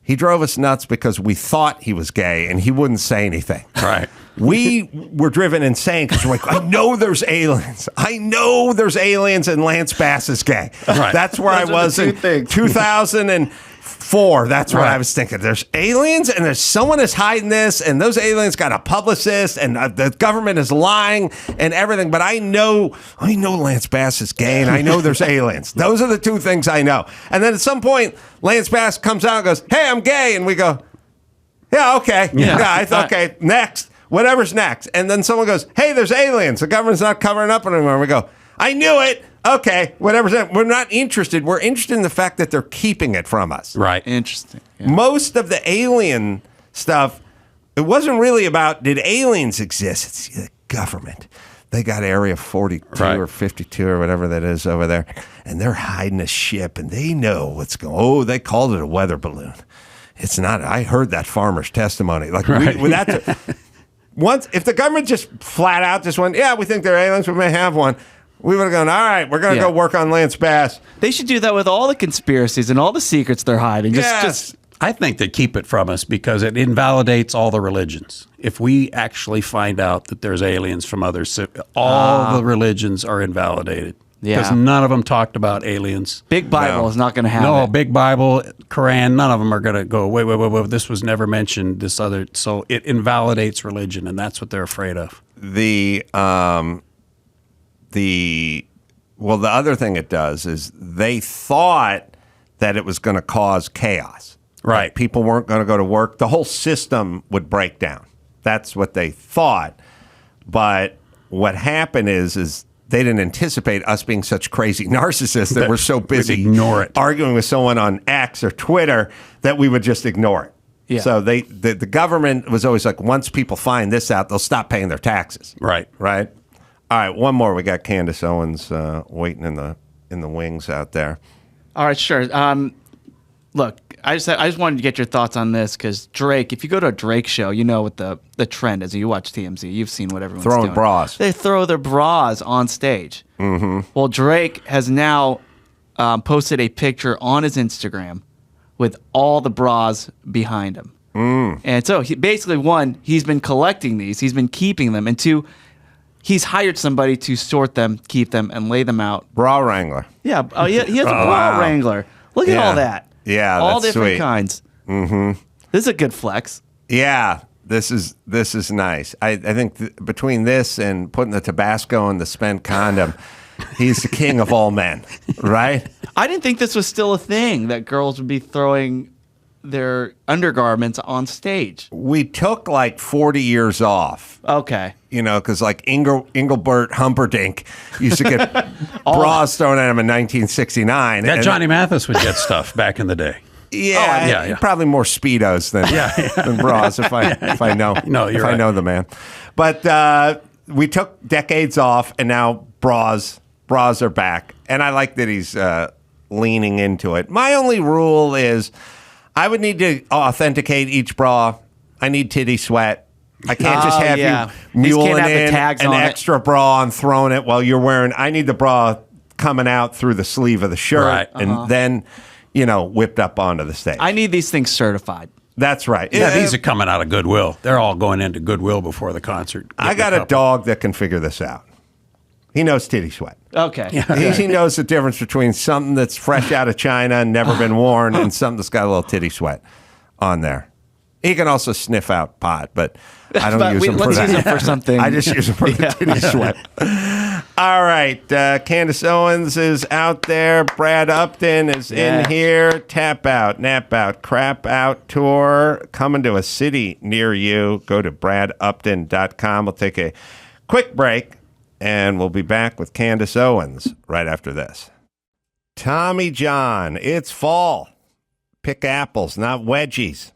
He drove us nuts because we thought he was gay and he wouldn't say anything. Right. We were driven insane because we're like, I know there's aliens. I know there's aliens and Lance Bass is gay. Right. That's where I was in 2004. That's what I was thinking. There's aliens and there's someone is hiding this and those aliens got a publicist and the government is lying and everything. But I know Lance Bass is gay and I know there's aliens. Those are the two things I know. And then at some point, Lance Bass comes out and goes, hey, I'm gay. And we go, yeah, okay. Yeah, I thought, okay, next. Whatever's next. And then someone goes, hey, there's aliens. The government's not covering up anymore. And we go, I knew it. Okay, whatever's next. We're not interested. We're interested in the fact that they're keeping it from us. Right. Interesting. Yeah. Most of the alien stuff, it wasn't really about did aliens exist. It's the government. They got Area 42 or 52 or whatever that is over there. And they're hiding a ship and they know what's going on. Oh, they called it a weather balloon. It's not. I heard that farmer's testimony. Like, once, if the government just flat out just went, yeah, we think they're aliens, we may have one, we would have gone, all right, we're going to go work on Lance Bass. They should do that with all the conspiracies and all the secrets they're hiding. Just I think they keep it from us because it invalidates all the religions. If we actually find out that there's aliens from all the religions are invalidated. Yeah. Because none of them talked about aliens. Big Bible is not going to have No, it. Big Bible, Quran, none of them are going to go, wait, this was never mentioned, this other. So it invalidates religion, and that's what they're afraid of. The other thing it does is they thought that it was going to cause chaos. Right. Like people weren't going to go to work. The whole system would break down. That's what they thought. But what happened is they didn't anticipate us being such crazy narcissists that we're so busy ignore it. arguing with someone on X or Twitter that we would just ignore it. Yeah. So the government was always like, once people find this out, they'll stop paying their taxes. Right. Right. All right. One more. We got Candace Owens waiting in the wings out there. All right, sure. Look, I just wanted to get your thoughts on this because Drake, if you go to a Drake show, you know what the trend is. You watch TMZ, you've seen what everyone's Throwing doing. bras. They throw their bras on stage. Mm-hmm. Well, Drake has now posted a picture on his Instagram with all the bras behind him. And so basically, one, he's been collecting these. He's been keeping them. And two, he's hired somebody to sort them, keep them, and lay them out. Bra wrangler. Yeah. Oh, yeah. He has a bra wrangler. Look at all that. Yeah, all that's different sweet. kinds. Mm-hmm. This is a good flex. Yeah, this is nice. I think between this and putting the Tabasco in the spent condom, he's the king of all men, right? I didn't think this was still a thing that girls would be throwing their undergarments on stage. We took like 40 years off. Okay. You know, because like Engelbert Humperdinck used to get bras thrown at him in 1969. That Johnny Mathis would get stuff back in the day. Yeah, probably more Speedos than bras if I know. No, you're right. I know the man. But we took decades off, and now bras are back. And I like that he's leaning into it. My only rule is I would need to authenticate each bra. I need titty sweat. I can't just have you muling in an extra bra and throwing it while you're wearing. I need the bra coming out through the sleeve of the shirt and then, whipped up onto the stage. I need these things certified. That's right. Yeah, these are coming out of Goodwill. They're all going into Goodwill before the concert. I got a dog that can figure this out. He knows titty sweat. Okay. He knows the difference between something that's fresh out of China and never been worn and something that's got a little titty sweat on there. He can also sniff out pot, but I don't use them for that. Let's use them for something. I just use them for the titty sweat. All right. Candace Owens is out there. Brad Upton is in here. Tap Out, Nap Out, Crap Out tour coming to a city near you. Go to bradupton.com. We'll take a quick break, and we'll be back with Candace Owens right after this. Tommy John, it's fall. Pick apples, not wedgies.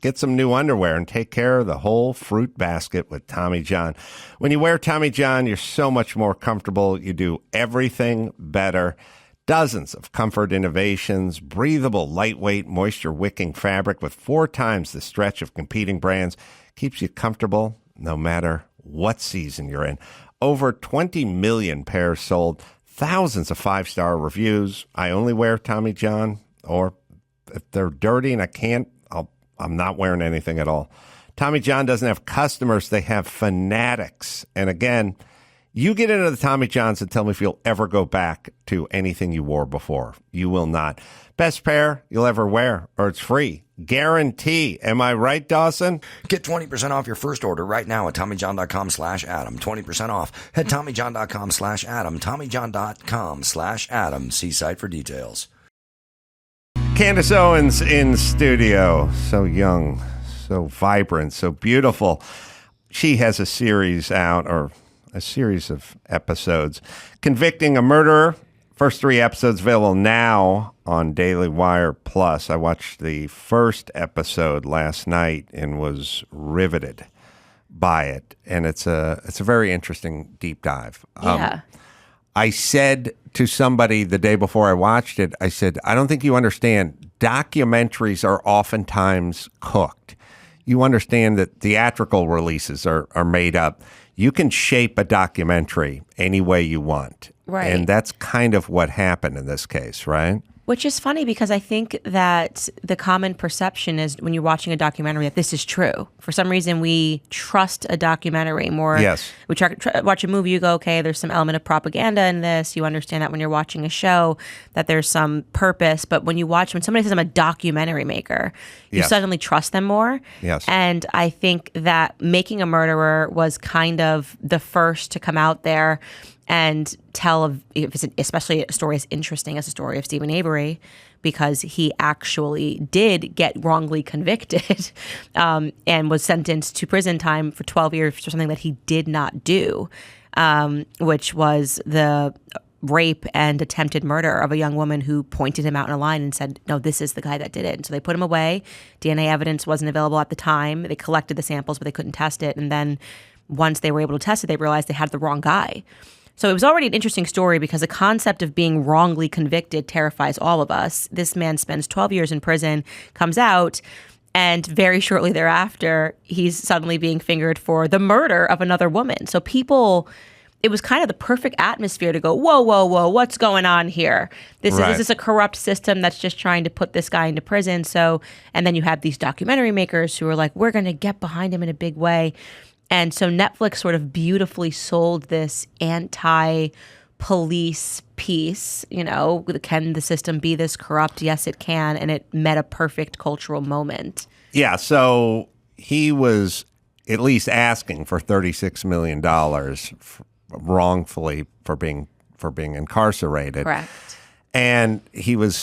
Get some new underwear and take care of the whole fruit basket with Tommy John. When you wear Tommy John, you're so much more comfortable. You do everything better. Dozens of comfort innovations, breathable, lightweight, moisture-wicking fabric with 4 times the stretch of competing brands. Keeps you comfortable no matter what season you're in. Over 20 million pairs sold, thousands of 5-star reviews. I only wear Tommy John, or if they're dirty and I can't, I'm not wearing anything at all. Tommy John doesn't have customers. They have fanatics. And again, you get into the Tommy Johns and tell me if you'll ever go back to anything you wore before. You will not. Best pair you'll ever wear, or it's free. Guarantee. Am I right, Dawson? Get 20% off your first order right now at TommyJohn.com/Adam. 20% off. Head TommyJohn.com/Adam. TommyJohn.com/Adam. See site for details. Candace Owens in studio. So young, so vibrant, so beautiful. She has a series out, or a series of episodes. Convicting a Murderer. First 3 episodes available now on Daily Wire Plus. I watched the first episode last night and was riveted by it. And it's a very interesting deep dive. Yeah. I said to somebody the day before I watched it, I said, I don't think you understand. Documentaries are oftentimes cooked. You understand that theatrical releases are made up. You can shape a documentary any way you want. Right. And that's kind of what happened in this case, right? Which is funny because I think that the common perception is when you're watching a documentary that this is true. For some reason, we trust a documentary more. Yes. We watch a movie, you go, okay, there's some element of propaganda in this. You understand that when you're watching a show that there's some purpose. But when somebody says I'm a documentary maker, you suddenly trust them more. Yes. And I think that Making a Murderer was kind of the first to come out there and tell, especially a story as interesting as the story of Stephen Avery, because he actually did get wrongly convicted and was sentenced to prison time for 12 years for something that he did not do, which was the rape and attempted murder of a young woman who pointed him out in a line and said, no, this is the guy that did it. And so they put him away. DNA evidence wasn't available at the time. They collected the samples, but they couldn't test it. And then once they were able to test it, they realized they had the wrong guy. So it was already an interesting story because the concept of being wrongly convicted terrifies all of us. This man spends 12 years in prison, comes out, and very shortly thereafter, he's suddenly being fingered for the murder of another woman. So it was kind of the perfect atmosphere to go, whoa, whoa, whoa, what's going on here? Is this a corrupt system that's just trying to put this guy into prison? So, and then you have these documentary makers who are like, we're going to get behind him in a big way. And so Netflix sort of beautifully sold this anti-police piece, can the system be this corrupt? Yes, it can. And it met a perfect cultural moment. Yeah, so he was at least asking for $36 million wrongfully for being incarcerated. Correct. And he was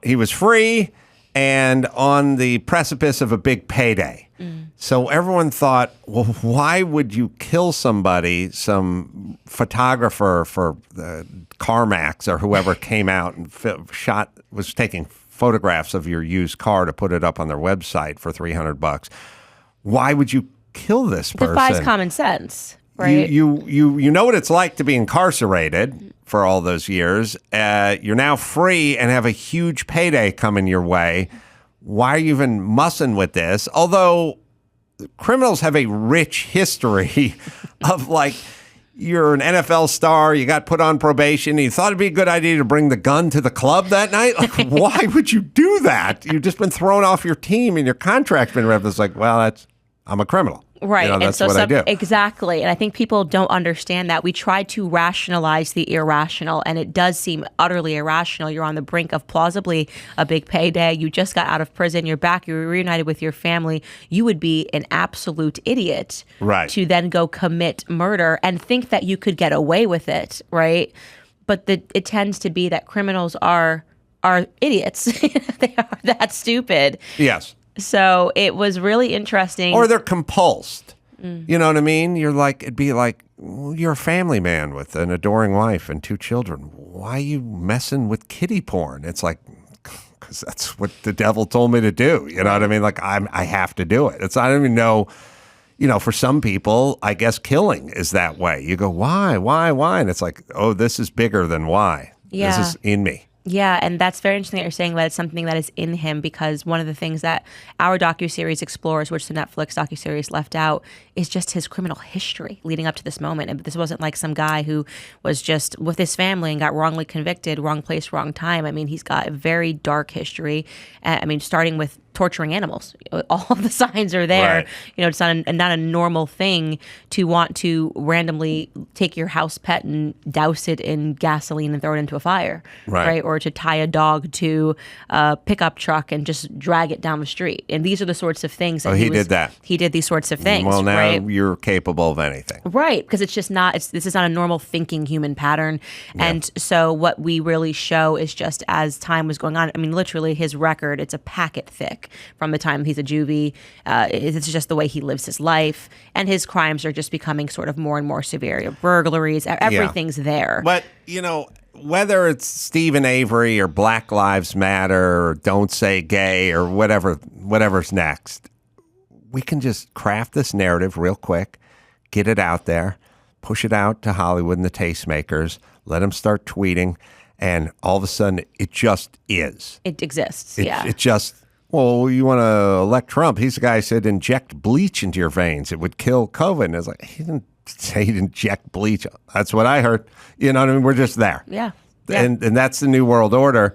he was free and on the precipice of a big payday. So everyone thought, well, why would you kill somebody, some photographer for CarMax or whoever came out and was taking photographs of your used car to put it up on their website for $300? Why would you kill this person? Defies common sense, right? You know what it's like to be incarcerated for all those years. You're now free and have a huge payday coming your way. Why are you even mussing with this? Although criminals have a rich history of you're an NFL star, you got put on probation, you thought it'd be a good idea to bring the gun to the club that night? Why would you do that? You've just been thrown off your team and your contract's been revved. It's I'm a criminal. Right. That's what I do. Exactly. And I think people don't understand that. We try to rationalize the irrational, and it does seem utterly irrational. You're on the brink of plausibly a big payday. You just got out of prison. You're back. You're reunited with your family. You would be an absolute idiot to then go commit murder and think that you could get away with it. Right. But it tends to be that criminals are idiots. They are that stupid. Yes. So it was really interesting. Or they're compulsed. You know what I mean? It'd be like, well, you're a family man with an adoring wife and 2 children. Why are you messing with kiddie porn? It's like, because that's what the devil told me to do. You know what I mean? Like, I have to do it. I don't even know, for some people, I guess killing is that way. You go, why? And it's like, oh, this is bigger than why. Yeah. This is in me. Yeah, and that's very interesting that you're saying that it's something that is in him, because one of the things that our docuseries explores, which the Netflix docuseries left out, is just his criminal history leading up to this moment. And this wasn't like some guy who was just with his family and got wrongly convicted, wrong place, wrong time. I mean, he's got a very dark history. I mean, starting with torturing animals. All of the signs are there. Right. It's not a normal thing to want to randomly take your house pet and douse it in gasoline and throw it into a fire, right? Or to tie a dog to a pickup truck and just drag it down the street. And these are the sorts of things that he did that. He did these sorts of things. Well, now right? you're capable of anything. Right, because it's just not, this is not a normal thinking human pattern. Yeah. And so what we really show is just as time was going on, I mean, literally his record, it's a packet thick from the time he's a juvie. It's just the way he lives his life. And his crimes are just becoming sort of more and more severe. Burglaries, everything's there. But, whether it's Stephen Avery or Black Lives Matter or Don't Say Gay or whatever's next, we can just craft this narrative real quick, get it out there, push it out to Hollywood and the tastemakers, let them start tweeting, and all of a sudden it just is. It exists, It just... Well, you want to elect Trump? He's the guy who said inject bleach into your veins. It would kill COVID. And it's like, he didn't say he'd inject bleach. That's what I heard. You know what I mean? We're just there. Yeah. And that's the New World Order.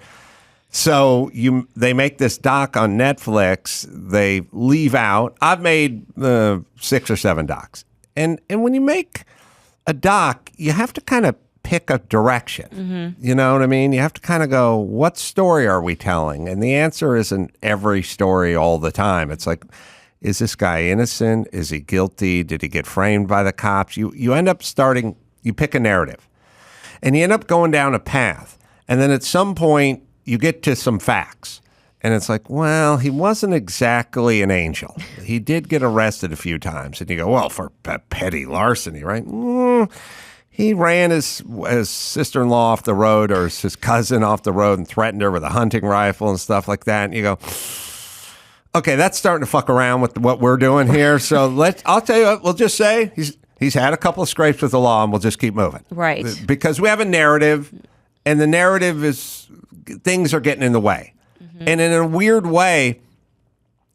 So they make this doc on Netflix. They leave out. I've made 6 or 7 docs. And when you make a doc, you have to kind of pick a direction. Mm-hmm. You know what I mean? You have to kind of go, what story are we telling? And the answer isn't every story all the time. It's like, is this guy innocent? Is he guilty? Did he get framed by the cops? You end up you pick a narrative, and you end up going down a path. And then at some point, you get to some facts. And it's like, well, he wasn't exactly an angel. He did get arrested a few times. And you go, well, for petty larceny, right? He ran his sister-in-law off the road, or his cousin off the road, and threatened her with a hunting rifle and stuff like that. And you go, okay, that's starting to fuck around with what we're doing here. So I'll tell you what, we'll just say he's had a couple of scrapes with the law, and we'll just keep moving. Right. Because we have a narrative, and the narrative is things are getting in the way. Mm-hmm. And in a weird way,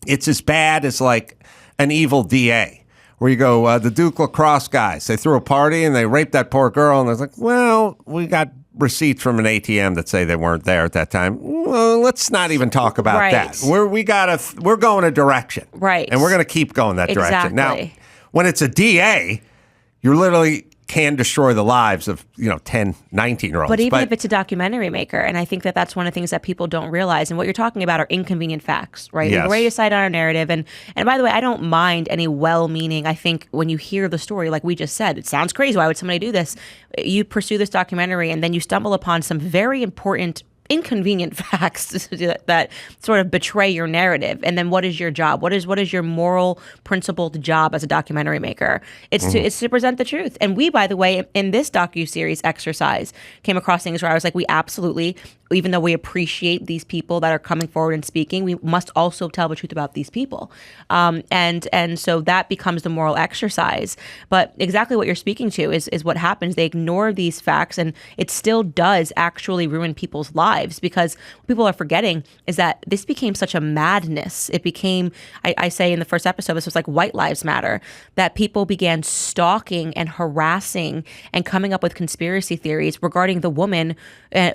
it's as bad as like an evil DA. Where you go, the Duke Lacrosse guys, they threw a party and they raped that poor girl. And I was like, well, we got receipts from an ATM that say they weren't there at that time. Well, let's not even talk about that. We're going a direction. Right. And we're going to keep going that direction. Exactly. Now, when it's a DA, you're literally can destroy the lives of 10, 19-year-olds. But even if it's a documentary maker, and I think that that's one of the things that people don't realize, and what you're talking about are inconvenient facts, right? Yes. We're ready to decide on our narrative, and by the way, I don't mind any well-meaning. I think when you hear the story, like we just said, it sounds crazy. Why would somebody do this? You pursue this documentary, and then you stumble upon some very important inconvenient facts that sort of betray your narrative. And then what is your job? What is your moral principled job as a documentary maker? It's to present the truth. And we, by the way, in this docuseries exercise, came across things where I was like, we absolutely, even though we appreciate these people that are coming forward and speaking, we must also tell the truth about these people. And so that becomes the moral exercise. But exactly what you're speaking to is what happens. They ignore these facts, and it still does actually ruin people's lives. lives, because what people are forgetting is that this became such a madness. It became, I say in the first episode, this was like White Lives Matter, that people began stalking and harassing and coming up with conspiracy theories regarding the woman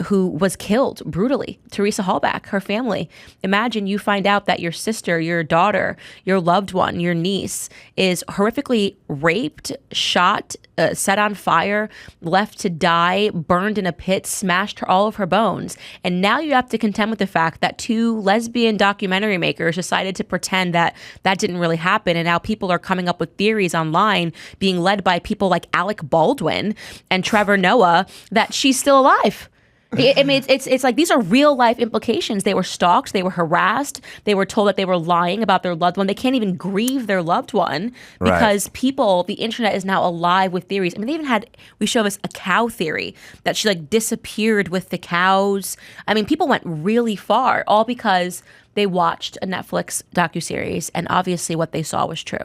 who was killed brutally, Teresa Hallback, her family. Imagine you find out that your sister, your daughter, your loved one, your niece is horrifically raped, shot, set on fire, left to die, burned in a pit, smashed all of her bones. And now you have to contend with the fact that two lesbian documentary makers decided to pretend that that didn't really happen. And now people are coming up with theories online being led by people like Alec Baldwin and Trevor Noah that she's still alive. I mean, it's like these are real life implications. They were stalked, they were harassed, they were told that they were lying about their loved one. They can't even grieve their loved one because people, the internet is now alive with theories. I mean, they even had, we show us a cow theory that she like disappeared with the cows. I mean, people went really far, all because they watched a Netflix docuseries and obviously what they saw was true.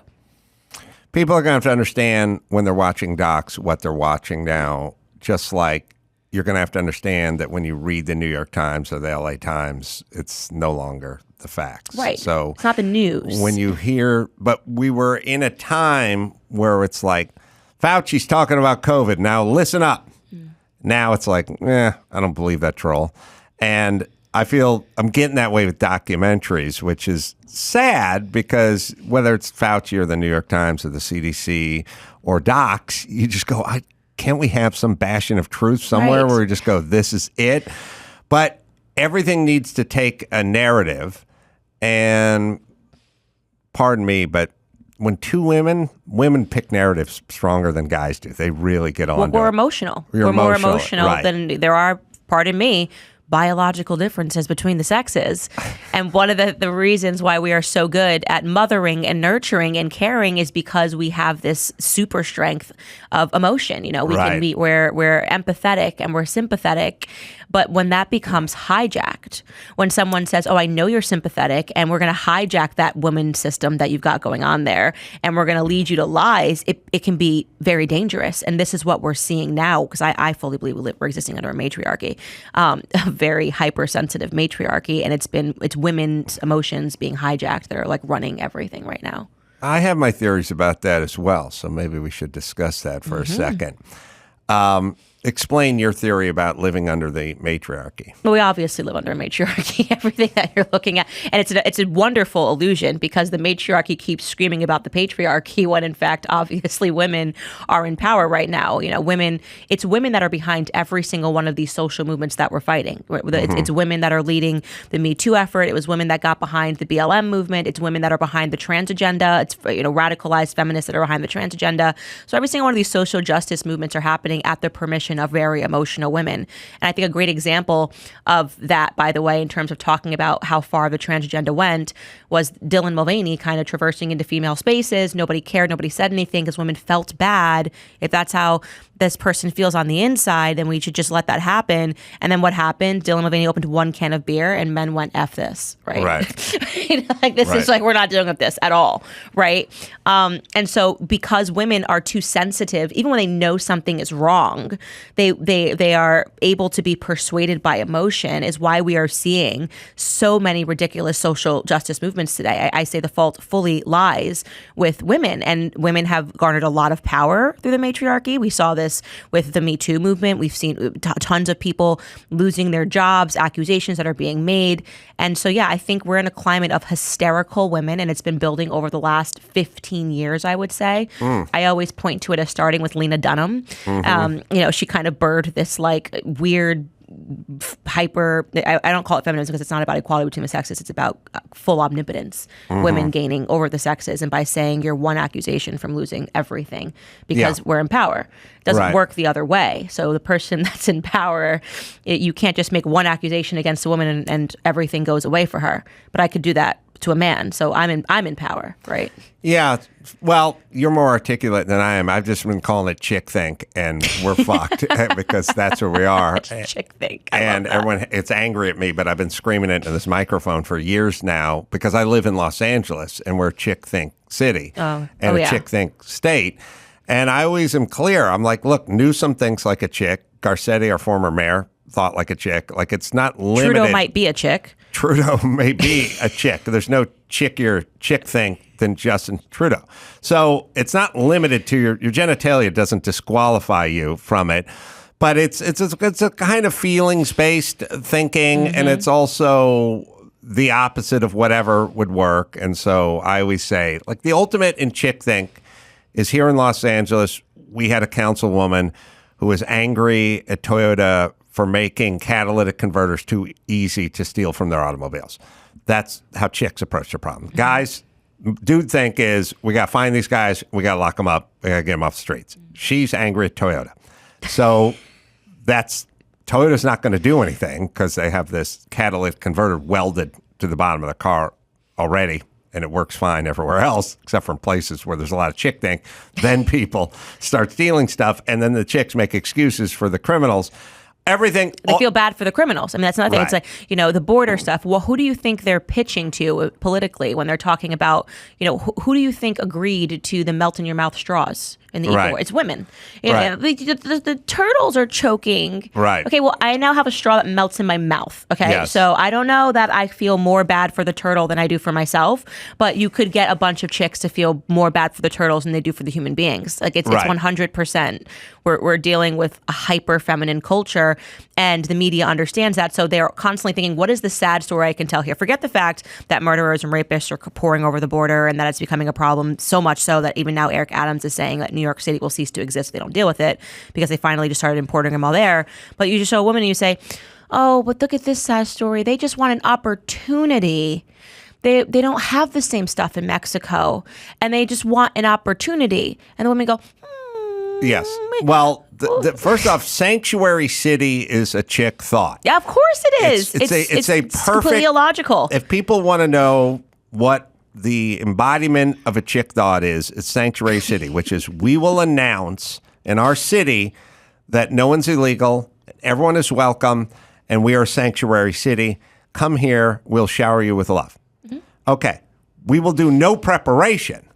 People are going to have to understand when they're watching docs what they're watching now, just like you're going to have to understand that when you read the New York Times or the LA Times, it's no longer the facts. Right. So it's not the news. When you hear, but we were in a time where it's like, Fauci's talking about COVID. Now listen up. Now it's like, I don't believe that troll. And I feel I'm getting that way with documentaries, which is sad because whether it's Fauci or the New York Times or the CDC or docs, you just go, can't we have some bastion of truth somewhere where we just go, this is it? But everything needs to take a narrative. And pardon me, but when two women pick narratives stronger than guys do. They really get on. We're emotional. We're more emotional than there are, pardon me, biological differences between the sexes. And one of the reasons why we are so good at mothering and nurturing and caring is because we have this super strength of emotion. You know, we can be, we're empathetic and we're sympathetic. But when that becomes hijacked, when someone says, oh, I know you're sympathetic and we're going to hijack that woman system that you've got going on there and we're going to lead you to lies, it can be very dangerous. And this is what we're seeing now, because I fully believe we're existing under a matriarchy, a very hypersensitive matriarchy. And it's women's emotions being hijacked that are like running everything right now. I have my theories about that as well. So maybe we should discuss that for a second. Explain your theory about living under the matriarchy. Well, we obviously live under a matriarchy, everything that you're looking at. And it's a wonderful illusion because the matriarchy keeps screaming about the patriarchy when, in fact, obviously women are in power right now. You know, it's women that are behind every single one of these social movements that we're fighting. It's women that are leading the Me Too effort. It was women that got behind the BLM movement. It's women that are behind the trans agenda. It's, radicalized feminists that are behind the trans agenda. So every single one of these social justice movements are happening at the permission of very emotional women. And I think a great example of that, by the way, in terms of talking about how far the trans agenda went, was Dylan Mulvaney kind of traversing into female spaces. Nobody cared. Nobody said anything because women felt bad. If that's how this person feels on the inside, then we should just let that happen. And then what happened? Dylan Mulvaney opened one can of beer and men went, F this, right? This is like, we're not dealing with this at all, right? And so because women are too sensitive, even when they know something is wrong, they are able to be persuaded by emotion, is why we are seeing so many ridiculous social justice movements today. I say the fault fully lies with women, and women have garnered a lot of power through the matriarchy. We saw this with the Me Too movement. We've seen tons of people losing their jobs, accusations that are being made. And so, yeah, I think we're in a climate of hysterical women, and it's been building over the last 15 years, I would say. I always point to it as starting with Lena Dunham. She kind of birthed this like weird hyper, I don't call it feminism because it's not about equality between the sexes. It's about full omnipotence, women gaining over the sexes. And by saying you're one accusation from losing everything because we're in power. It doesn't work the other way. So the person that's in power, you can't just make one accusation against a woman and everything goes away for her. But I could do that to a man. So I'm in power, right? Yeah. Well, you're more articulate than I am. I've just been calling it chick think, and we're fucked because that's where we are. Chick think. And everyone, it's angry at me, but I've been screaming it into this microphone for years now because I live in Los Angeles and we're chick think city and a chick think state. And I always am clear. I'm like, look, Newsom thinks like a chick. Garcetti, our former mayor, thought like a chick. Like it's not limited. Trudeau might be a chick. Trudeau may be a chick. There's no chickier chick thing than Justin Trudeau. So it's not limited to your genitalia doesn't disqualify you from it. But it's a kind of feelings-based thinking, and it's also the opposite of whatever would work. And so I always say, like, the ultimate in chick think is here in Los Angeles, we had a councilwoman who was angry at Toyota for making catalytic converters too easy to steal from their automobiles. That's how chicks approach the problem. Guys, dude think is, we got to find these guys, we got to lock them up, we got to get them off the streets. She's angry at Toyota. So Toyota's not going to do anything because they have this catalytic converter welded to the bottom of the car already, and it works fine everywhere else, except for in places where there's a lot of chick think. Then people start stealing stuff, and then the chicks make excuses for the criminals. Everything. They feel bad for the criminals. I mean, that's another thing. Right. It's like, the border stuff. Well, who do you think they're pitching to politically when they're talking about, who do you think agreed to the melt in your mouth straws in the Right. war? It's women. Right. The turtles are choking. Right. Okay, well, I now have a straw that melts in my mouth. Okay. Yes. So I don't know that I feel more bad for the turtle than I do for myself, but you could get a bunch of chicks to feel more bad for the turtles than they do for the human beings. Like it's Right. 100%. We're dealing with a hyper feminine culture, and the media understands that. So they're constantly thinking, what is the sad story I can tell here? Forget the fact that murderers and rapists are pouring over the border and that it's becoming a problem, so much so that even now Eric Adams is saying that New York City will cease to exist if they don't deal with it because they finally just started importing them all there. But you just show a woman and you say, oh, but look at this sad story. They just want an opportunity. They don't have the same stuff in Mexico, and they just want an opportunity. And the women go, Yes. Well, first off, sanctuary city is a chick thought. yeah, of course it is. It's a perfect, completely illogical. If people want to know what the embodiment of a chick thought is, it's sanctuary city, which is we will announce in our city that no one's illegal, everyone is welcome, and we are a sanctuary city. Come here, we'll shower you with love. Mm-hmm. Okay. We will do no preparation.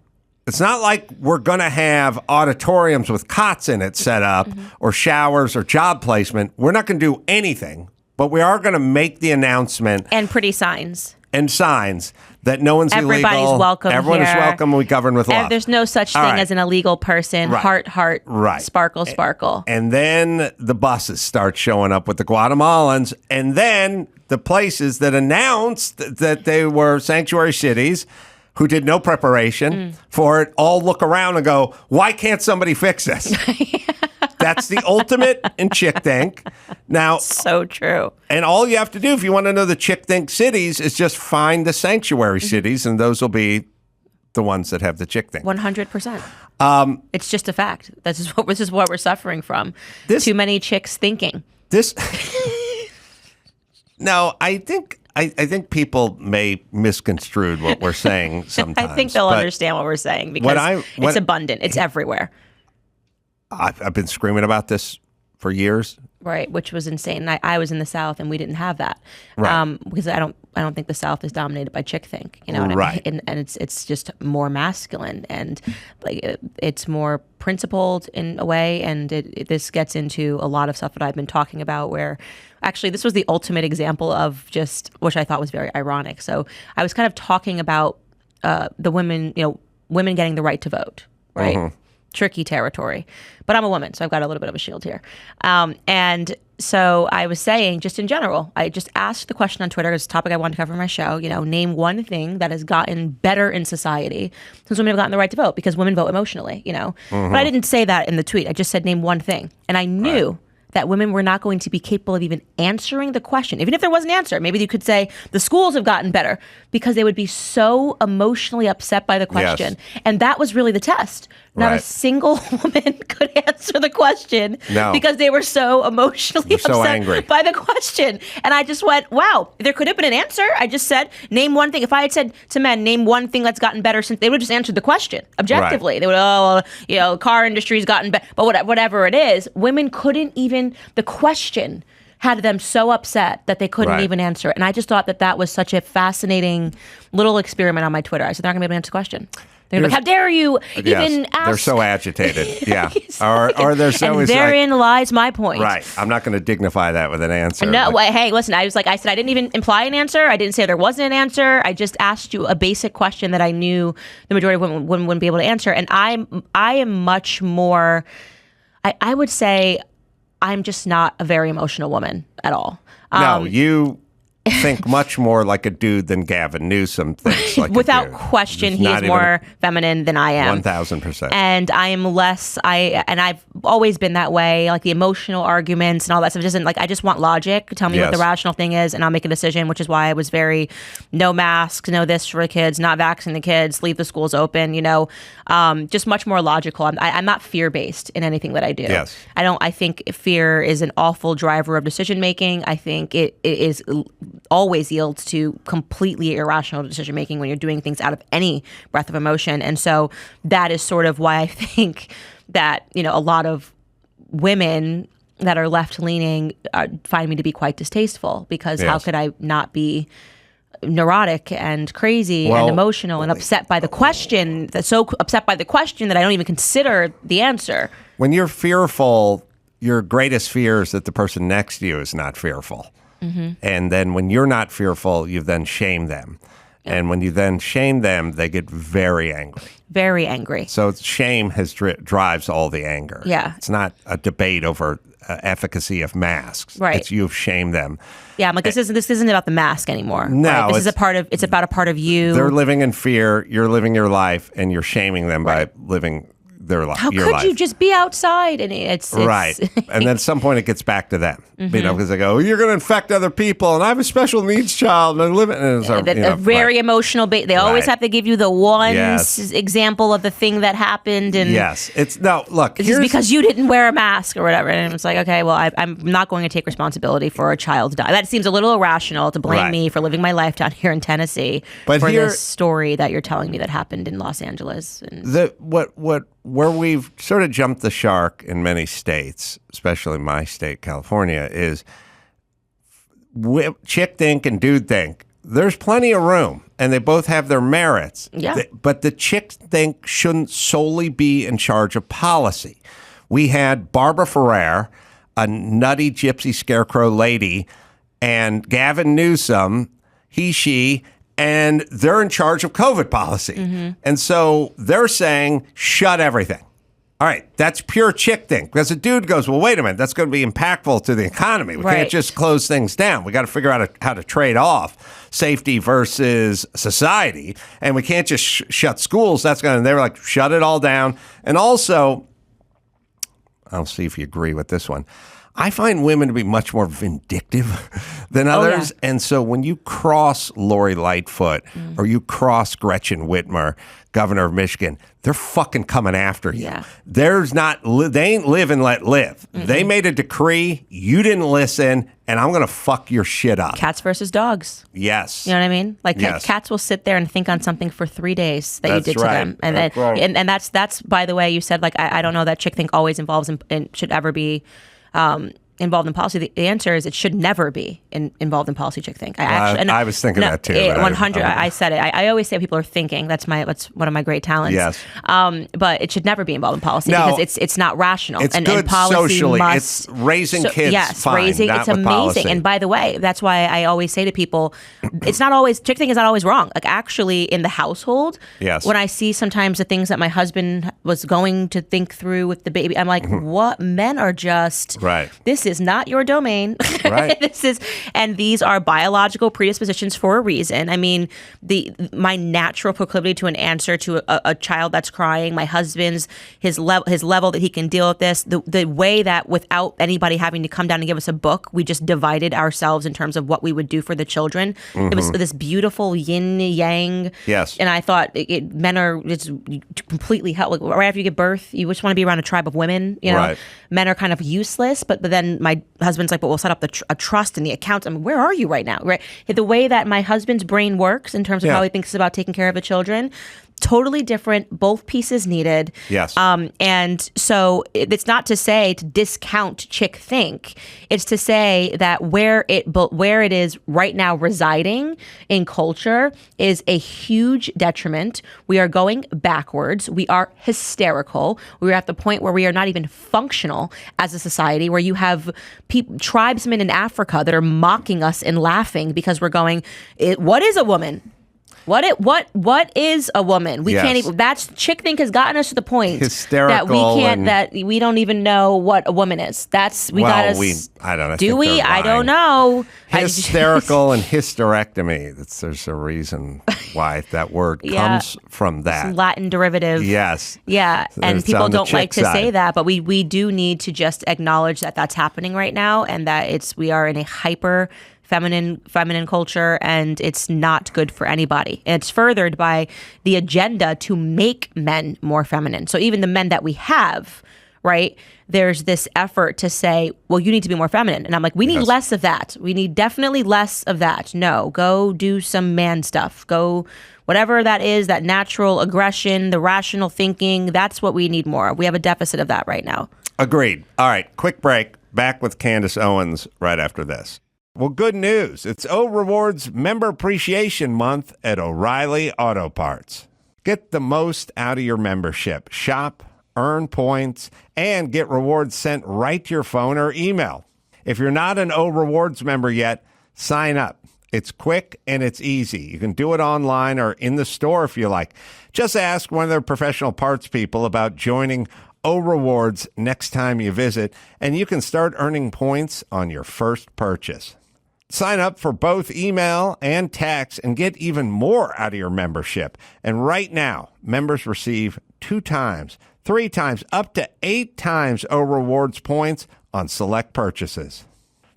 It's not like we're going to have auditoriums with cots in it set up or showers or job placement. We're not going to do anything, but we are going to make the announcement. And pretty signs. And signs that no one's illegal. Everybody's welcome Everyone here. is welcome. We govern with love. And there's no such thing as an illegal person. Right. Heart, right. Sparkle, sparkle. And then the buses start showing up with the Guatemalans. And then the places that announced that they were sanctuary cities who did no preparation for it all look around and go, why can't somebody fix this? That's the ultimate in chick think. Now, so true. And all you have to do if you want to know the chick think cities is just find the sanctuary cities, and those will be the ones that have the chick think. 100%. It's just a fact. This is what we're suffering from. Too many chicks thinking. No, I think people may misconstrue what we're saying sometimes. I think they'll understand what we're saying because it's abundant. It's everywhere. I've been screaming about this for years. Right, which was insane. I was in the South and we didn't have that. Right. Because I don't think the South is dominated by chick think. You know what right. I mean? And it's just more masculine and like it's more principled in a way. And this gets into a lot of stuff that I've been talking about where actually this was the ultimate example of just, which I thought was very ironic. So I was kind of talking about the women, women getting the right to vote, right? Mm-hmm. Tricky territory, but I'm a woman, so I've got a little bit of a shield here. And so I was saying, just in general, I just asked the question on Twitter, it's a topic I wanted to cover in my show, name one thing that has gotten better in society since women have gotten the right to vote, because women vote emotionally, Mm-hmm. But I didn't say that in the tweet. I just said, name one thing. And I knew that women were not going to be capable of even answering the question. Even if there was an answer, maybe you could say the schools have gotten better, because they would be so emotionally upset by the question. Yes. And that was really the test. Not a single woman could answer the question because they were so emotionally upset by the question. And I just went, wow, there could have been an answer. I just said, name one thing. If I had said to men, name one thing that's gotten better since, they would have just answered the question objectively. Right. They would, car industry's gotten better. But whatever it is, women couldn't even, the question had them so upset that they couldn't even answer it. And I just thought that was such a fascinating little experiment on my Twitter. I said, they're not going to be able to answer the question. They're like, how dare you even ask? They're so agitated. Yeah. Or they're so... And therein lies my point. Right. I'm not going to dignify that with an answer. No, hey, listen, I said I didn't even imply an answer. I didn't say there wasn't an answer. I just asked you a basic question that I knew the majority of women wouldn't be able to answer. And I am much more... I would say I'm just not a very emotional woman at all. No, you... think much more like a dude than Gavin Newsom thinks like Without a dude. question, he is more feminine than I am. 1,000%. And I am less, and I've always been that way, like the emotional arguments and all that stuff. Just like, I just want logic. Tell me what the rational thing is, and I'll make a decision, which is why I was very no masks, no this for the kids, not vaccinating the kids, leave the schools open, just much more logical. I'm not fear-based in anything that I do. Yes. I think fear is an awful driver of decision-making. I think it is always yields to completely irrational decision making when you're doing things out of any breath of emotion. And so that is sort of why I think that, a lot of women that are left leaning find me to be quite distasteful, because how could I not be neurotic and crazy and emotional and upset by the question, so upset by the question that I don't even consider the answer. When you're fearful, your greatest fear is that the person next to you is not fearful. Mm-hmm. And then when you're not fearful, you then shame them. And when you then shame them, they get very angry. Very angry. So shame drives all the anger. Yeah. It's not a debate over efficacy of masks. Right. It's you've shamed them. Yeah, I'm like, this isn't about the mask anymore. No. Right? It's about a part of you. They're living in fear, you're living your life, and you're shaming them by living their life. How could you just be outside? And it's right. And then at some point it gets back to them, because they go, you're going to infect other people, and I have a special needs child, and I live in a very emotional. They always have to give you the one example of the thing that happened, and it's no look. It's just because you didn't wear a mask or whatever, and it's like, okay, well, I'm not going to take responsibility for a child's die. That seems a little irrational to blame me for living my life down here in Tennessee for this story that you're telling me that happened in Los Angeles. And where we've sort of jumped the shark in many states, especially my state, California, is chick think and dude think. There's plenty of room, and they both have their merits. Yeah. But the chick think shouldn't solely be in charge of policy. We had Barbara Ferrer, a nutty gypsy scarecrow lady, and Gavin Newsom, she, and they're in charge of COVID policy. Mm-hmm. And so they're saying, shut everything. All right, that's pure chick think. Because a dude goes, well, wait a minute, that's going to be impactful to the economy. We can't just close things down. We got to figure out how to trade off safety versus society. And we can't just shut schools. They were like, shut it all down. And also, I'll see if you agree with this one. I find women to be much more vindictive than others. And so when you cross Lori Lightfoot or you cross Gretchen Whitmer, governor of Michigan, they're fucking coming after you. Yeah. They ain't live and let live. Mm-hmm. They made a decree. You didn't listen, and I'm going to fuck your shit up. Cats versus dogs. Yes. You know what I mean? Like cats will sit there and think on something for 3 days that you did to them. And and that's by the way, you said, like, I don't know that chick think always involves and should ever be involved in policy. The answer is it should never be involved in policy, chick think. I was thinking that too. 100. I said it. I always say people are thinking. That's one of my great talents. Yes. But it should never be involved in policy because it's not rational. It's and good policy socially. It's raising kids. Yes, fine, it's amazing. Policy. And by the way, that's why I always say to people, it's not always chick think is not always wrong. Like actually in the household, when I see sometimes the things that my husband was going to think through with the baby, I'm like, what? Men are just This is not your domain. Right. These are biological predispositions for a reason. I mean, my natural proclivity to an answer to a child that's crying, my husband's his level that he can deal with this, the way that without anybody having to come down and give us a book, we just divided ourselves in terms of what we would do for the children. Mm-hmm. It was this beautiful yin yang. Yes. And I thought men are just completely right after you give birth, you just want to be around a tribe of women. You know, men are kind of useless, but then my husband's like, but we'll set up a trust in the accounts. I mean, where are you right now? Right. The way that my husband's brain works in terms of how he thinks about taking care of the children, totally different, both pieces needed. Yes. And so it's not to say to discount chick think. It's to say that where it is right now residing in culture is a huge detriment. We are going backwards. We are hysterical. We're at the point where we are not even functional as a society, where you have tribesmen in Africa that are mocking us and laughing because we're going, what is a woman? What is a woman? We can't even. That's chick think has gotten us to the point hysterical that we can't. That we don't even know what a woman is. I don't know. Do we? I don't know. Hysterical and hysterectomy. There's a reason why that word comes from that Latin derivative. Yes. Yeah, and people don't like to say that, but we do need to just acknowledge that that's happening right now, and that we are in a hyper feminine culture, and it's not good for anybody. And it's furthered by the agenda to make men more feminine. So even the men that we have, right, there's this effort to say, well, you need to be more feminine. And I'm like, we need less of that. We need definitely less of that. No, go do some man stuff. Go, whatever that is, that natural aggression, the rational thinking, that's what we need more. We have a deficit of that right now. Agreed. All right, quick break. Back with Candace Owens right after this. Well, good news. It's O Rewards Member Appreciation Month at O'Reilly Auto Parts. Get the most out of your membership. Shop, earn points, and get rewards sent right to your phone or email. If you're not an O Rewards member yet, sign up. It's quick and it's easy. You can do it online or in the store if you like. Just ask one of their professional parts people about joining O Rewards next time you visit, and you can start earning points on your first purchase. Sign up for both email and text and get even more out of your membership. And right now, members receive 2 times, 3 times, up to 8 times O Rewards points on select purchases.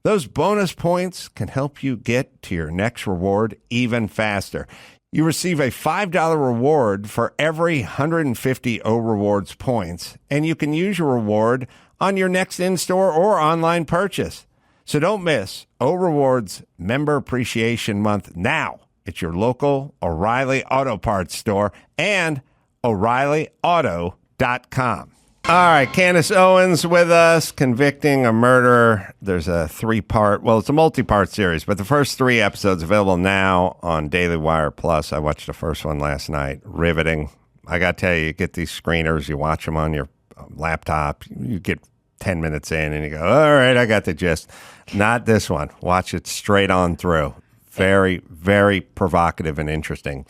Those bonus points can help you get to your next reward even faster. You receive a $5 reward for every 150 O Rewards points, and you can use your reward on your next in-store or online purchase. So don't miss O Rewards Member Appreciation Month now at your local O'Reilly Auto Parts store and O'ReillyAuto.com. All right, Candace Owens with us, Convicting a Murderer. There's a 3-part, well, it's a multi-part series, but the first 3 episodes available now on Daily Wire Plus. I watched the first one last night. Riveting. I got to tell you, you get these screeners, you watch them on your laptop, you get 10 minutes in and you go, all right, I got the gist. Not this one. Watch it straight on through. Very, very provocative and interesting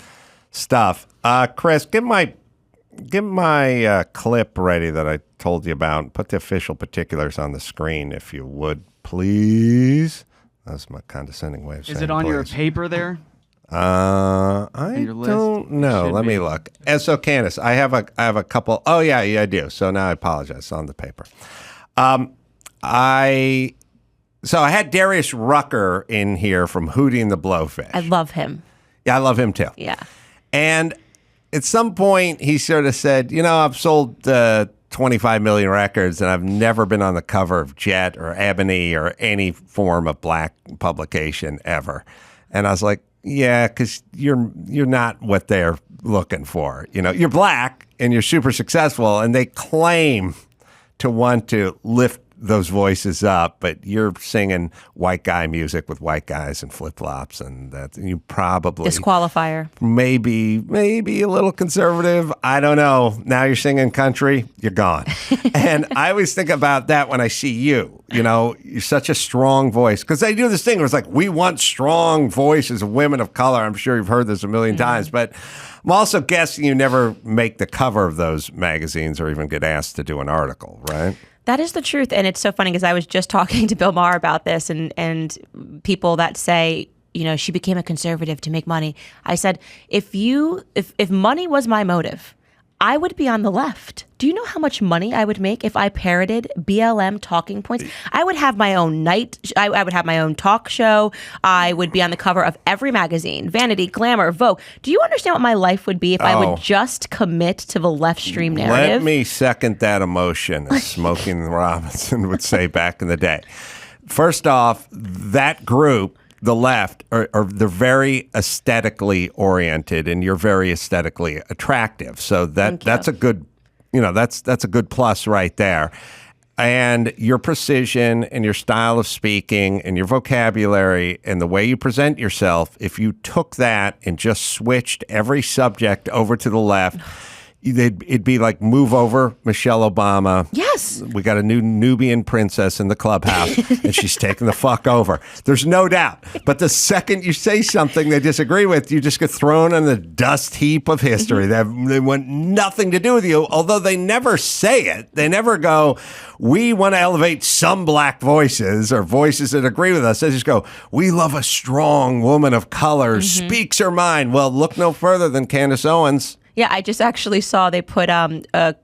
stuff. Chris, get my clip ready that I told you about. Put the official particulars on the screen, if you would, please. That's my condescending way of saying Is it on please. your paper there? I don't know. Let me look. And so, Candace, I have a couple. Oh, yeah, I do. So now I apologize. It's on the paper. I had Darius Rucker in here from Hootie and the Blowfish. I love him. Yeah, I love him too. Yeah. And at some point, he sort of said, I've sold 25 million records, and I've never been on the cover of Jet or Ebony or any form of black publication ever. And I was like, yeah, because you're not what they're looking for. You're black and you're super successful, and they claim to want to lift those voices up, but you're singing white guy music with white guys and flip-flops, and that you probably disqualifier. Maybe a little conservative. I don't know. Now you're singing country, you're gone. And I always think about that when I see you. You're such a strong voice, because they do this thing where it's like, we want strong voices of women of color. I'm sure you've heard this a million times, but I'm also guessing you never make the cover of those magazines or even get asked to do an article, right? That is the truth. And it's so funny because I was just talking to Bill Maher about this, and people that say, she became a conservative to make money. I said, if money was my motive, I would be on the left. Do you know how much money I would make if I parroted BLM talking points? I would have my own I would have my own talk show. I would be on the cover of every magazine, Vanity, Glamour, Vogue. Do you understand what my life would be if I would just commit to the left stream narrative? Let me second that emotion, as Smokey Robinson would say back in the day. First off, that group, the left, they're very aesthetically oriented, and you're very aesthetically attractive. So that's a good, that's a good plus right there. And your precision and your style of speaking and your vocabulary and the way you present yourself, if you took that and just switched every subject over to the left, it'd be like move over Michelle Obama. Yes. We got a new Nubian princess in the clubhouse, and she's taking the fuck over. There's no doubt. But the second you say something they disagree with, you just get thrown in the dust heap of history. They want nothing to do with you, although they never say it. They never go, we want to elevate some black voices or voices that agree with us. They just go, we love a strong woman of color, speaks her mind. Well, look no further than Candace Owens. Yeah, I just actually saw they put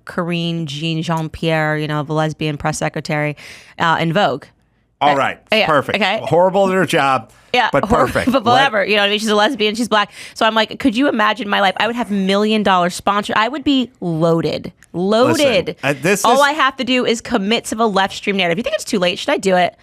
Corinne Jean-Pierre, the lesbian press secretary, in Vogue. All right. Yeah, Perfect. okay. Horrible at her job, but perfect. But whatever. She's a lesbian, she's black. So I'm like, could you imagine my life? I would have $1 million sponsored. I would be loaded. Listen, all I have to do is commit to the left stream narrative. You think it's too late? Should I do it?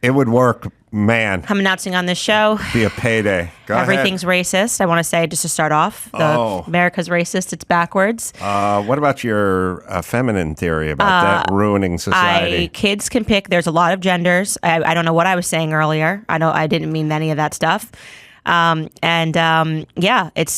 It would work, man. I'm announcing on this show. Be a payday. Everything's racist. I want to say, just to start off, America's racist. It's backwards. What about your feminine theory about that ruining society? Kids can pick. There's a lot of genders. I don't know what I was saying earlier. I didn't mean any of that stuff. It's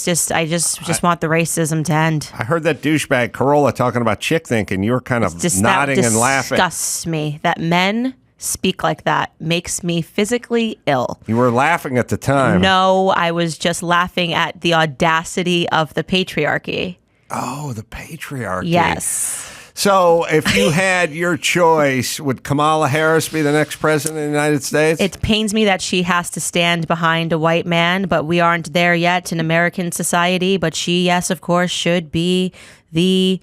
just I just want the racism to end. I heard that douchebag Carolla talking about chick thinking. You were kind of nodding and laughing. That disgusts me. That men speak like that makes me physically ill. You were laughing at the time. No, I was just laughing at the audacity of the patriarchy. Oh, the patriarchy. Yes. So if you had your choice, would Kamala Harris be the next president of the United States? It pains me that she has to stand behind a white man, but we aren't there yet in American society. But she, yes, of course, should be the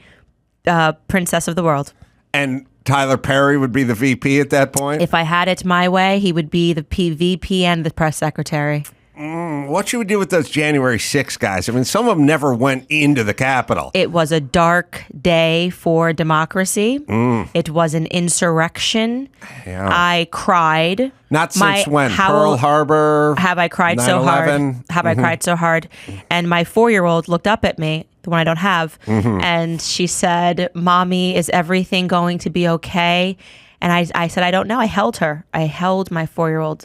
princess of the world. And Tyler Perry would be the VP at that point? If I had it my way, he would be the VP and the press secretary. What should we do with those January 6 guys? I mean, some of them never went into the Capitol. It was a dark day for democracy. It was an insurrection. Yeah. I cried. Not since when? Pearl Harbor? Have I cried so hard? Have I cried so hard? And my 4-year-old looked up at me, the one I don't have, and she said, "Mommy, is everything going to be okay?" And I said, "I don't know." I held her. I held my 4-year-old.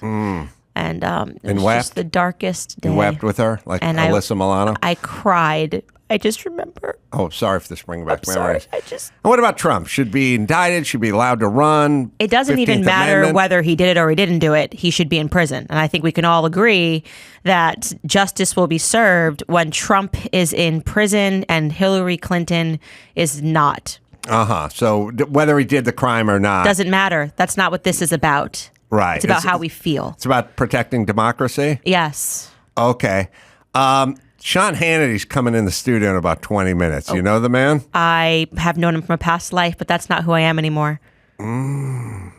And it was just the darkest day. You wept with her, like Alyssa Milano? I cried. I just remember. Oh, sorry for this bringing back memories. Sorry, And what about Trump? Should be indicted? Should be allowed to run? It doesn't even matter whether he did it or he didn't do it. He should be in prison. And I think we can all agree that justice will be served when Trump is in prison and Hillary Clinton is not. So whether he did the crime or not. Doesn't matter. That's not what this is about. Right. It's about how we feel. It's about protecting democracy? Yes. Okay. Sean Hannity's coming in the studio in about 20 minutes. You know the man? I have known him from a past life, but that's not who I am anymore.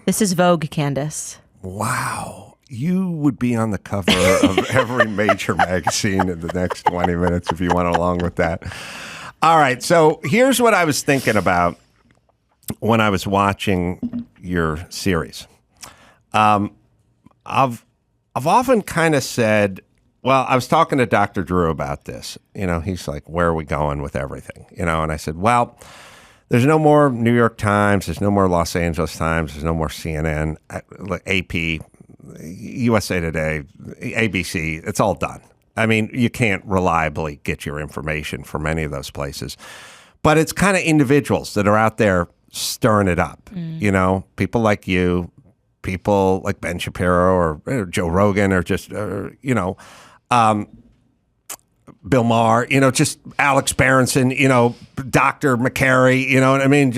This is Vogue, Candace. Wow. You would be on the cover of every major magazine in the next 20 minutes if you went along with that. All right. So here's what I was thinking about when I was watching your series. I've often kind of said, well, I was talking to Dr. Drew about this. He's like, where are we going with everything? And I said, well, there's no more New York Times. There's no more Los Angeles Times. There's no more CNN, AP, USA Today, ABC. It's all done. I mean, you can't reliably get your information from any of those places. But it's kind of individuals that are out there stirring it up. People like you, people like Ben Shapiro or Joe Rogan or just, Bill Maher, just Alex Berenson, Dr. McCary, you know what I mean?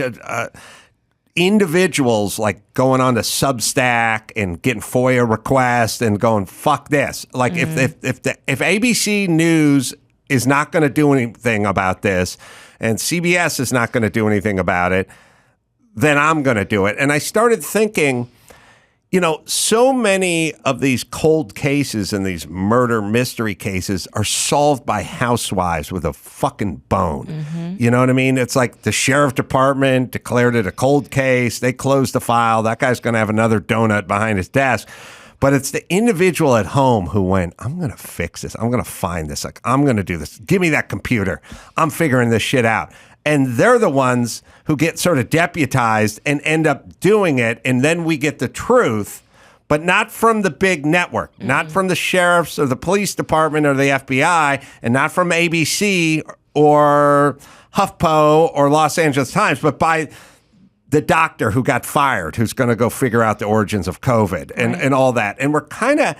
Individuals like going on to Substack and getting FOIA requests and going, fuck this. Like if ABC News is not going to do anything about this and CBS is not going to do anything about it, then I'm going to do it. And I started thinking, you know, so many of these cold cases and these murder mystery cases are solved by housewives with a fucking bone. Mm-hmm. You know what I mean? It's like the sheriff department declared it a cold case. They closed the file. That guy's going to have another donut behind his desk. But it's the individual at home who went, I'm going to fix this. I'm going to find this. Like, I'm going to do this. Give me that computer. I'm figuring this shit out. And they're the ones who get sort of deputized and end up doing it. And then we get the truth, but not from the big network, not from the sheriffs or the police department or the FBI, and not from ABC or HuffPo or Los Angeles Times, but by the doctor who got fired, who's going to go figure out the origins of COVID and all that. And we're kind of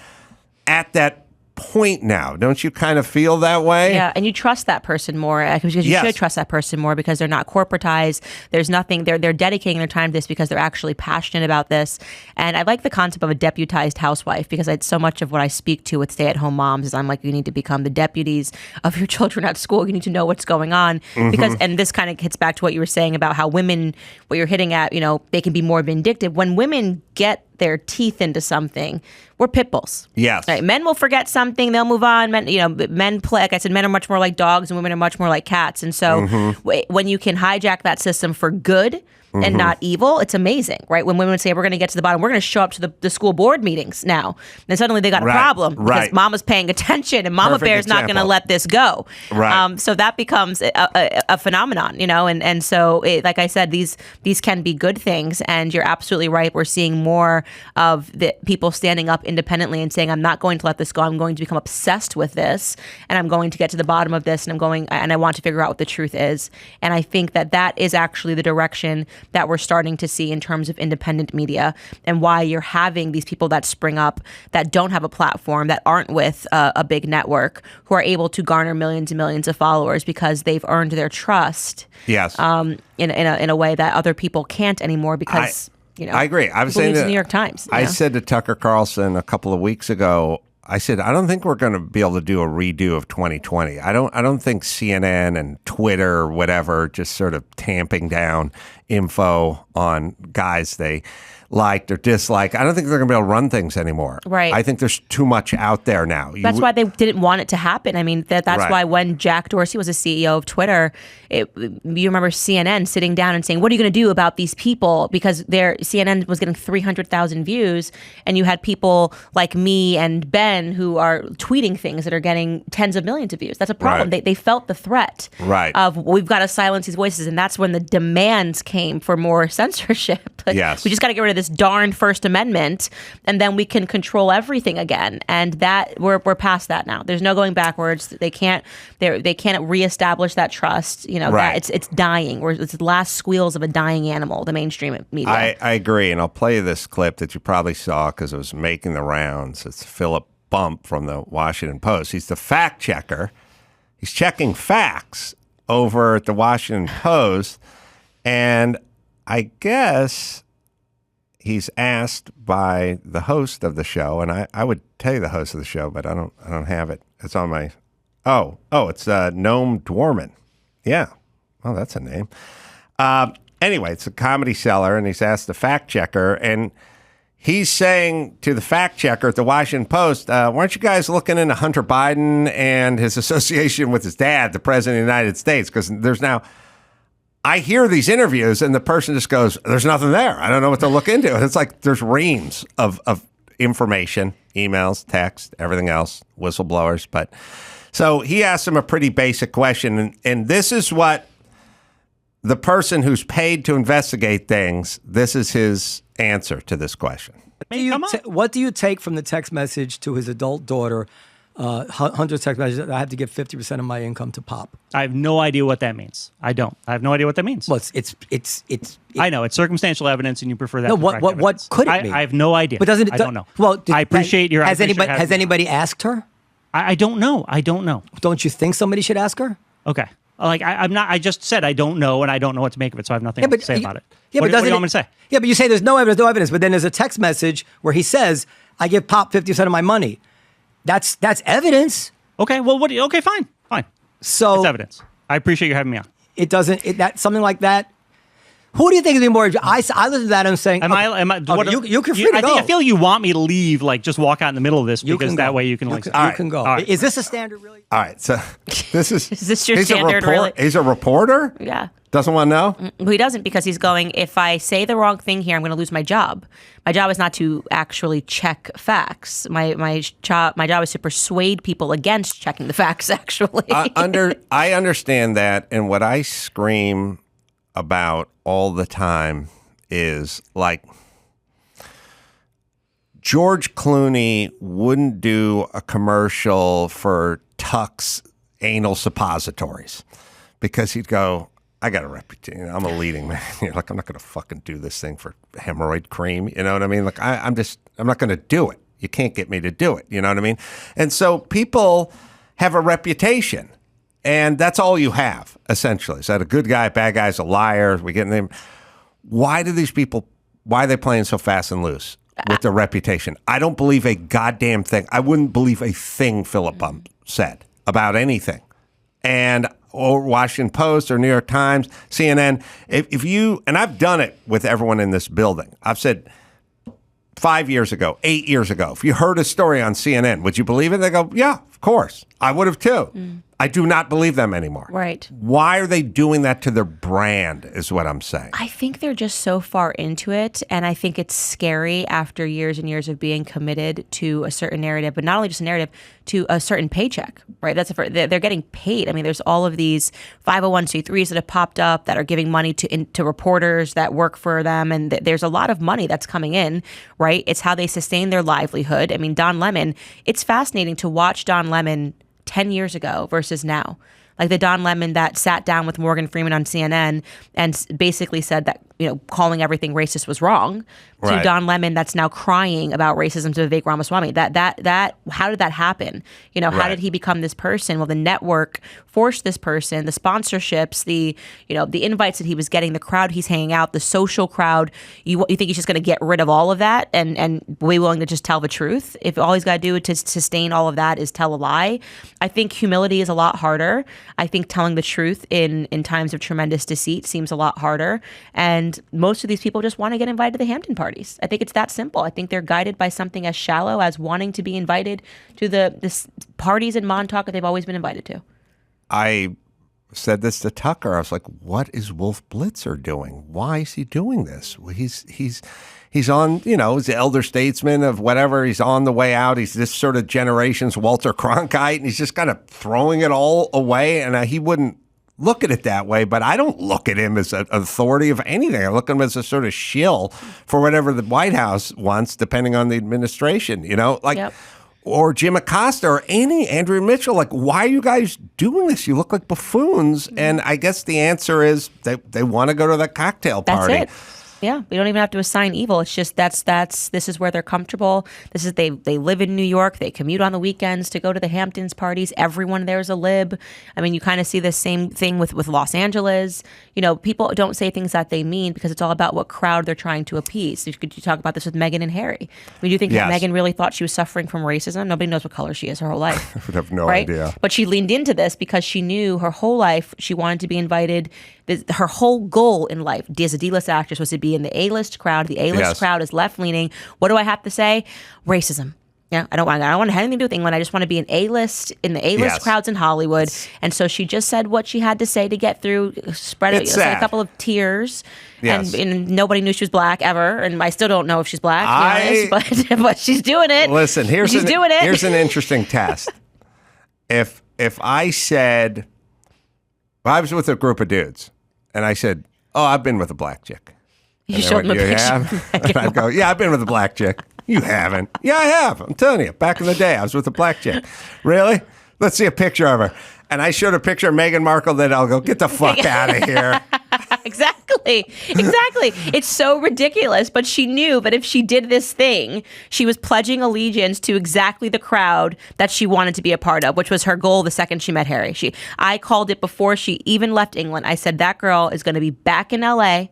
at that point now. Don't you kind of feel that way? Yeah, and you trust that person more because you should trust that person more because they're not corporatized. There's nothing. They're dedicating their time to this because they're actually passionate about this. And I like the concept of a deputized housewife because so much of what I speak to with stay-at-home moms is I'm like, you need to become the deputies of your children at school. You need to know what's going on because, and this kind of hits back to what you were saying about how women, what you're hitting at, you know, they can be more vindictive. When women get their teeth into something, we're pit bulls. Yes. Right? Men will forget something, they'll move on. Men play, like I said, men are much more like dogs and women are much more like cats. And so when you can hijack that system for good and not evil, it's amazing, right? When women would say, we're going to get to the bottom, we're going to show up to the school board meetings now. And suddenly they got a problem because mama's paying attention and mama bear's not going to let this go. Right. So that becomes a phenomenon, you know? And so, like I said, these can be good things. And you're absolutely right. We're seeing more of the people standing up independently and saying, I'm not going to let this go. I'm going to become obsessed with this and I'm going to get to the bottom of this and I want to figure out what the truth is. And I think that is actually the direction that we're starting to see in terms of independent media and why you're having these people that spring up that don't have a platform, that aren't with a big network, who are able to garner millions and millions of followers because they've earned their trust. Yes. In a way that other people can't anymore because, I agree. I was saying to the New York Times. I said to Tucker Carlson a couple of weeks ago, I said, I don't think we're going to be able to do a redo of 2020. I don't think CNN and Twitter or whatever just sort of tamping down info on guys they liked or disliked. I don't think they're going to be able to run things anymore. Right. I think there's too much out there now. That's why they didn't want it to happen. I mean, that's why when Jack Dorsey was the CEO of Twitter, you remember CNN sitting down and saying, what are you going to do about these people? Because CNN was getting 300,000 views, and you had people like me and Ben who are tweeting things that are getting tens of millions of views. That's a problem. Right. They felt the threat of we've got to silence these voices, and that's when the demands came for more censorship. Like, yes. We just got to get rid of this darn First Amendment, and then we can control everything again. And that we're past that now. There's no going backwards. They can't reestablish that trust. You know, that it's dying. It's the last squeals of a dying animal. The mainstream media. I agree, and I'll play you this clip that you probably saw because it was making the rounds. It's Philip Bump from the Washington Post. He's the fact checker. He's checking facts over at the Washington Post, and I guess he's asked by the host of the show, and I would tell you the host of the show, but I don't have it. It's on my it's Noam Dworman. Yeah. Well, that's a name. Anyway, it's a Comedy Cellar, and he's asked the fact checker, and he's saying to the fact checker at the Washington Post, weren't you guys looking into Hunter Biden and his association with his dad, the president of the United States? Because there's now, I hear these interviews and the person just goes, there's nothing there. I don't know what to look into. And it's like there's reams of information, emails, text, everything else, whistleblowers. But so he asked him a pretty basic question. And this is what the person who's paid to investigate things, this is his answer to this question. What do you take from the text message to his adult daughter, Hunter's text message, that I have to give 50% of my income to Pop? I have no idea what that means. I have no idea what that means. Well, it's I know it's circumstantial evidence, and you prefer that. No, to direct what could it mean? I have no idea. But doesn't it? I don't know. Well, I appreciate your. Has anybody asked her? I don't know. I don't know. Don't you think somebody should ask her? Okay. Like I'm not. I just said I don't know, and I don't know what to make of it, so I have nothing to say about it. Yeah, what do you want me to say? Yeah, but you say there's no evidence, but then there's a text message where he says, "I give Pop 50% of my money." That's evidence. Okay. Well, okay. Fine. So it's evidence. I appreciate you having me on. it doesn't. That something like that. Who do you think is more? I listen to that and I'm saying, Am I? you can free to go. I feel you want me to leave, like just walk out in the middle of this because that way you can like. You can go. Right. Is this a standard really? All right, so this is. Is this your standard, really? He's a reporter? Yeah. Doesn't want to know? He doesn't, because he's going, if I say the wrong thing here, I'm going to lose my job. My job is not to actually check facts. My job is to persuade people against checking the facts, actually. I understand that, and what I scream about all the time is like George Clooney wouldn't do a commercial for Tuck's anal suppositories because he'd go, I got a reputation. I'm a leading man. Like, I'm not going to fucking do this thing for hemorrhoid cream. You know what I mean? Like, I'm not going to do it. You can't get me to do it. You know what I mean? And so people have a reputation, and that's all you have, essentially. Is that a good guy, bad guy's a liar? We get them. Why are they playing so fast and loose with their reputation? I don't believe a goddamn thing. I wouldn't believe a thing Philip said about anything. Or Washington Post or New York Times, CNN. If you, and I've done it with everyone in this building. I've said 5 years ago, 8 years ago, if you heard a story on CNN, would you believe it? They go, yeah, of course. I would have too. I do not believe them anymore. Right. Why are they doing that to their brand is what I'm saying. I think they're just so far into it, and I think it's scary after years and years of being committed to a certain narrative, but not only just a narrative, to a certain paycheck, right? They're getting paid. I mean, there's all of these 501c3s that have popped up that are giving money to reporters that work for them, and there's a lot of money that's coming in, right? It's how they sustain their livelihood. I mean, Don Lemon, it's fascinating to watch Don Lemon 10 years ago versus now. Like the Don Lemon that sat down with Morgan Freeman on CNN and basically said that, calling everything racist was wrong, to Don Lemon that's now crying about racism to Vivek Ramaswamy. That how did that happen? How did he become this person? Well, the network forced this person, the sponsorships, the invites that he was getting, the crowd he's hanging out, the social crowd. You think he's just going to get rid of all of that and be willing to just tell the truth? If all he's got to do to sustain all of that is tell a lie? I think humility is a lot harder. I think telling the truth in times of tremendous deceit seems a lot harder. And most of these people just want to get invited to the Hampton parties. I think it's that simple. I think they're guided by something as shallow as wanting to be invited to the parties in Montauk that they've always been invited to. I said this to Tucker. I was like, what is Wolf Blitzer doing? Why is he doing this? Well, he's on, he's the elder statesman of whatever. He's on the way out. He's this sort of generation's Walter Cronkite, and he's just kind of throwing it all away. And he wouldn't look at it that way, but I don't look at him as an authority of anything. I look at him as a sort of shill for whatever the White House wants, depending on the administration, or Jim Acosta or Andrew Mitchell. Like, why are you guys doing this? You look like buffoons. And I guess the answer is they want to go to that cocktail party. That's it. Yeah, we don't even have to assign evil. It's just this is where they're comfortable. They live in New York. They commute on the weekends to go to the Hamptons parties. Everyone there is a lib. I mean, you kind of see the same thing with Los Angeles. People don't say things that they mean because it's all about what crowd they're trying to appease. You talk about this with Meghan and Harry. Do you think that Meghan really thought she was suffering from racism? Nobody knows what color she is her whole life. I would have no idea. But she leaned into this because she knew her whole life she wanted to be invited. Her whole goal in life as a D-list actress was to be in the A-list crowd. The A-list crowd is left-leaning. What do I have to say? Racism. I don't want to have anything to do with England. I just want to be in the A-list crowds in Hollywood. And so she just said what she had to say to get through, spread a couple of tears. Yes. And nobody knew she was black ever. And I still don't know if she's black, but she's doing it. Listen, here's an interesting test. If I said, I was with a group of dudes, and I said, "Oh, I've been with a black chick." You showed them a picture. And I'd go, "Yeah, I've been with a black chick." You haven't. Yeah, I have. I'm telling you. Back in the day, I was with a black chick. Really? Let's see a picture of her. And I showed a picture of Meghan Markle. Then I'll go, get the fuck out of here. Exactly. It's so ridiculous. But she knew that if she did this thing, she was pledging allegiance to exactly the crowd that she wanted to be a part of, which was her goal the second she met Harry. I called it before she even left England. I said, that girl is going to be back in LA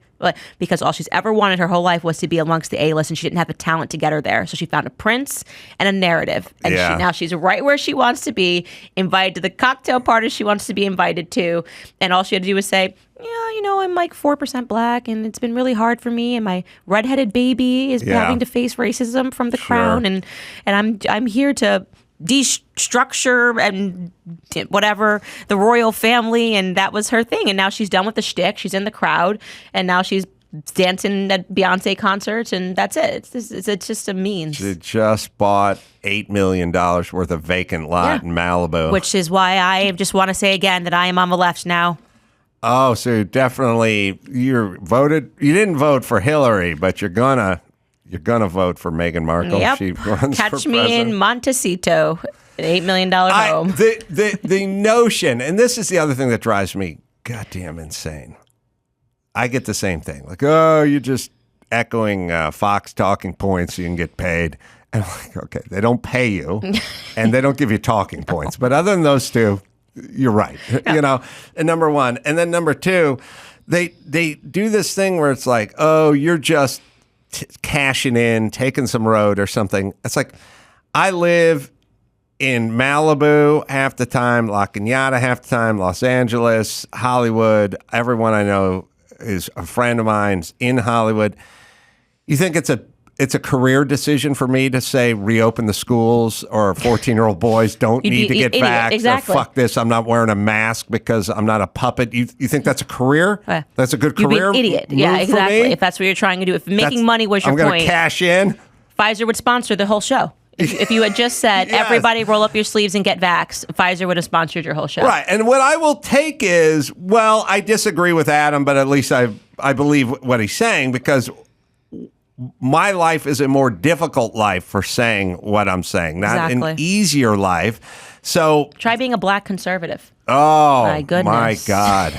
because all she's ever wanted her whole life was to be amongst the A-list, and she didn't have the talent to get her there. So she found a prince and a narrative, and now she's right where she wants to be, invited to the cocktail party she wants to be invited to, and all she had to do was say, yeah, I'm like 4% black, and it's been really hard for me, and my redheaded baby is having to face racism from the crown, and I'm here to destructure and whatever the royal family, and that was her thing. And now she's done with the shtick. She's in the crowd, and now she's dancing at Beyonce concerts, and that's it. It's just a means. She just bought $8 million worth of vacant lot in Malibu, which is why I just want to say again that I am on the left now. Oh, so definitely you didn't vote for Hillary, but you're gonna vote for Meghan Markle. Yep. She runs Catch for me president. in Montecito, an $8 million home. The notion, and this is the other thing that drives me goddamn insane. I get the same thing. Like, oh, you're just echoing Fox talking points so you can get paid. And I'm like, okay, they don't pay you, and they don't give you talking points. But other than those two, you're right. And number one. And then number two, they do this thing where it's like, oh, you're just cashing in, taking some road or something. It's like, I live in Malibu half the time, La Cañada half the time, Los Angeles, Hollywood. Everyone I know is a friend of mine's in Hollywood. You think it's a career decision for me to say reopen the schools, or 14-year-old boys don't need to get vaxxed, exactly. or fuck this, I'm not wearing a mask because I'm not a puppet. You think that's a career? That's a good career? You'd be an idiot. Yeah, exactly. If that's what you're trying to do. If making money was your point. I'm going to cash in. Pfizer would sponsor the whole show. If you had just said, everybody roll up your sleeves and get vaxxed, Pfizer would have sponsored your whole show. Right. And what I will take is, well, I disagree with Adam, but at least I believe what he's saying, because my life is a more difficult life for saying what I'm saying, not an easier life. So try being a black conservative. Oh, my goodness. My God.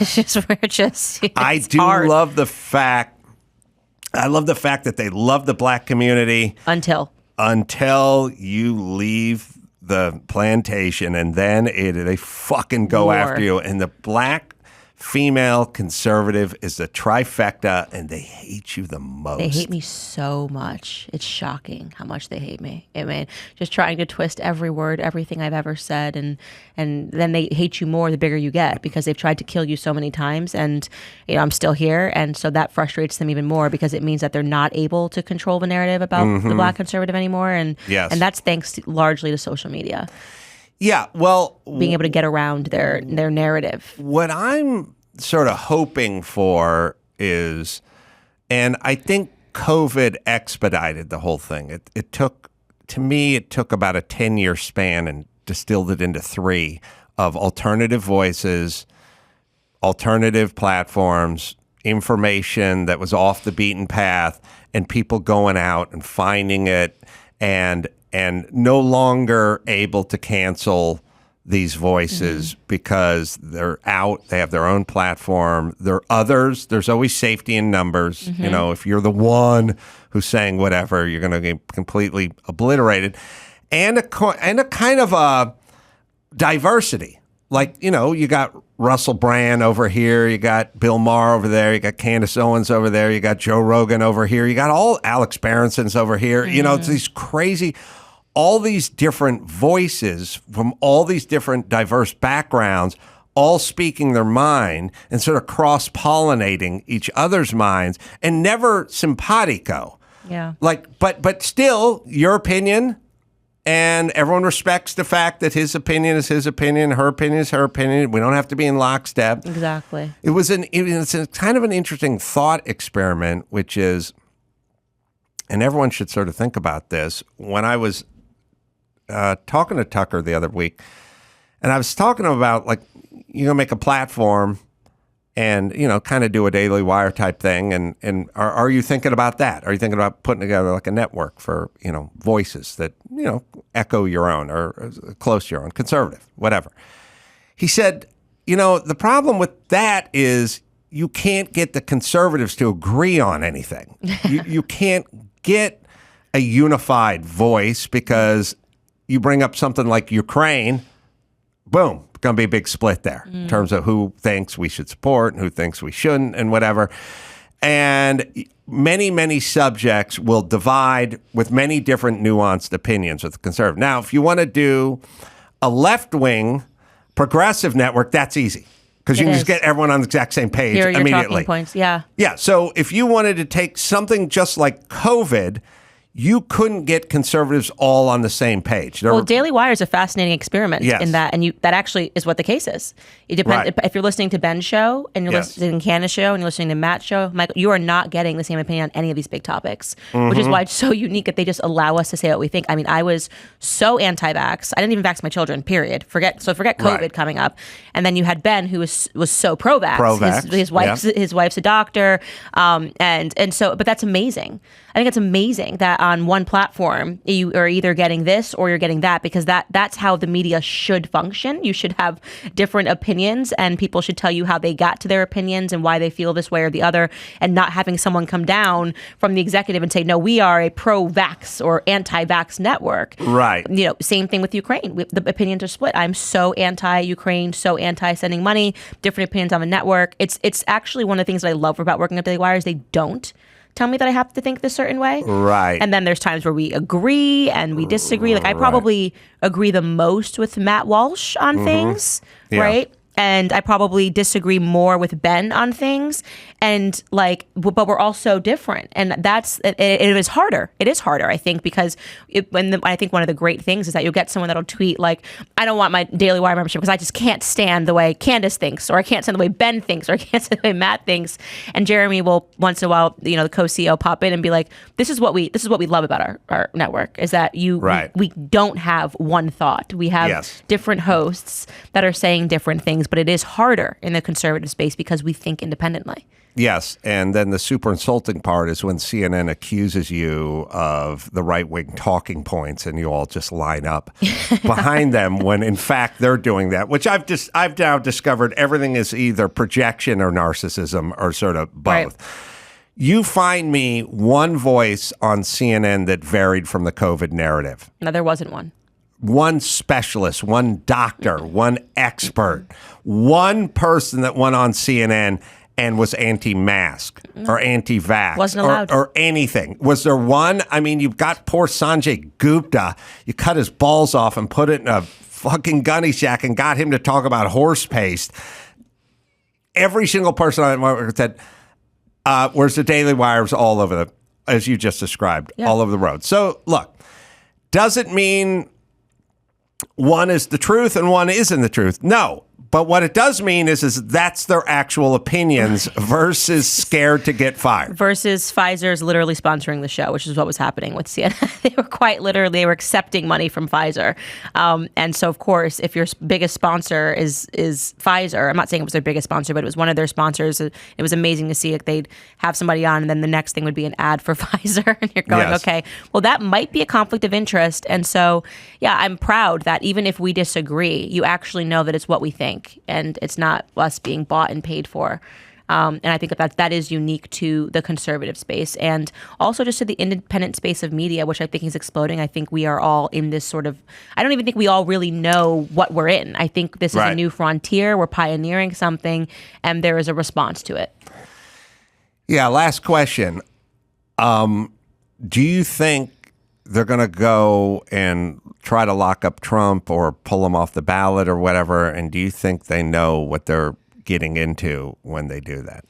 I do hard. love the fact that they love the black community. Until you leave the plantation, and then they fucking go after you. And the black female conservative is the trifecta, and they hate you the most. They hate me so much. It's shocking how much they hate me. I mean, just trying to twist every word, everything I've ever said, and then they hate you more the bigger you get, because they've tried to kill you so many times, and I'm still here, and so that frustrates them even more, because it means that they're not able to control the narrative about the black conservative anymore, and that's thanks largely to social media. Yeah, well, being able to get around their narrative. What I'm sort of hoping for is, and I think COVID expedited the whole thing. It took about a 10-year span and distilled it into 3 of alternative voices, alternative platforms, information that was off the beaten path, and people going out and finding it and no longer able to cancel these voices because they're out. They have their own platform. There are others. There's always safety in numbers. If you're the one who's saying whatever, you're going to get completely obliterated. And a kind of a diversity. Like, you got Russell Brand over here, you got Bill Maher over there, you got Candace Owens over there, you got Joe Rogan over here, you got all Alex Berenson's over here. It's these crazy, all these different voices from all these different diverse backgrounds, all speaking their mind and sort of cross-pollinating each other's minds, and never simpatico. Yeah. But still, your opinion. And everyone respects the fact that his opinion is his opinion, her opinion is her opinion. We don't have to be in lockstep. Exactly. It's a kind of an interesting thought experiment, which is, and everyone should sort of think about this. When I was talking to Tucker the other week, and I was talking about, like, make a platform and, kind of do a Daily Wire type thing. And are you thinking about that? Are you thinking about putting together like a network for, voices that, echo your own or close to your own, conservative, whatever? He said, the problem with that is you can't get the conservatives to agree on anything. You can't get a unified voice, because you bring up something like Ukraine, boom, going to be a big split there in terms of who thinks we should support and who thinks we shouldn't and whatever. And many subjects will divide with many different nuanced opinions with the conservative. Now, if you want to do a left-wing progressive network, that's easy because you can just get everyone on the exact same page Here are your immediately. talking points. Yeah. Yeah. So if you wanted to take something just like COVID, you couldn't get conservatives all on the same page. Well, Daily Wire is a fascinating experiment in that, and that actually is what the case is. It depends if you're listening to Ben's show and you're listening to Candace's show and you're listening to Matt's show, Michael, you are not getting the same opinion on any of these big topics, which is why it's so unique that they just allow us to say what we think. I mean, I was so anti-vax. I didn't even vax my children. Period. Forget COVID coming up, and then you had Ben who was so pro-vax. Pro-vax. His wife's a doctor, and so, but that's amazing. I think it's amazing that on one platform you are either getting this or you're getting that, because that's how the media should function. You should have different opinions and people should tell you how they got to their opinions and why they feel this way or the other, and not having someone come down from the executive and say, no, we are a pro-vax or anti-vax network. Right. You know, same thing with Ukraine. The opinions are split. I'm so anti-Ukraine, so anti-sending money, different opinions on the network. It's actually one of the things that I love about working at Daily Wire is they don't tell me that I have to think this certain way. Right. And then there's times where we agree and we disagree. Like I probably agree the most with Matt Walsh on things, right? And I probably disagree more with Ben on things, and but we're all so different, and it is harder. It is harder, I think, because I think one of the great things is that you'll get someone that'll tweet like, "I don't want my Daily Wire membership because I just can't stand the way Candace thinks, or I can't stand the way Ben thinks, or I can't stand the way Matt thinks." And Jeremy will once in a while, the co-CEO, pop in and be like, "This is what we love about our network is that we don't have one thought. We have different hosts that are saying different things." But it is harder in the conservative space because we think independently. Yes, and then the super insulting part is when CNN accuses you of the right-wing talking points and you all just line up behind them when in fact they're doing that, which I've now discovered everything is either projection or narcissism or sort of both. Right. You find me one voice on CNN that varied from the COVID narrative. No, there wasn't one. One specialist, one doctor, one expert, one person that went on CNN and was anti-mask or anti-vax. Wasn't allowed. Or anything. Was there one? I mean, you've got poor Sanjay Gupta. You cut his balls off and put it in a fucking gunny sack and got him to talk about horse paste. Every single person on it said, where's the Daily Wires all over as you just described, all over the road. So, look, does it mean one is the truth and one isn't the truth? No. But what it does mean is that's their actual opinions versus scared to get fired. Versus Pfizer's literally sponsoring the show, which is what was happening with CNN. They were quite literally, they were accepting money from Pfizer. And so, of course, if your biggest sponsor is Pfizer, I'm not saying it was their biggest sponsor, but it was one of their sponsors. It was amazing to see it. They'd have somebody on, and then the next thing would be an ad for Pfizer. And you're going, okay, well, that might be a conflict of interest. And so, yeah, I'm proud that even if we disagree, you actually know that it's what we think. And it's not us being bought and paid for. And I think that is unique to the conservative space and also just to the independent space of media, which I think is exploding. I think we are all in this sort of, I don't even think we all really know what we're in. I think this is a new frontier. We're pioneering something and there is a response to it. Yeah, last question. Do you think they're going to go and try to lock up Trump or pull him off the ballot or whatever? And do you think they know what they're getting into when they do that?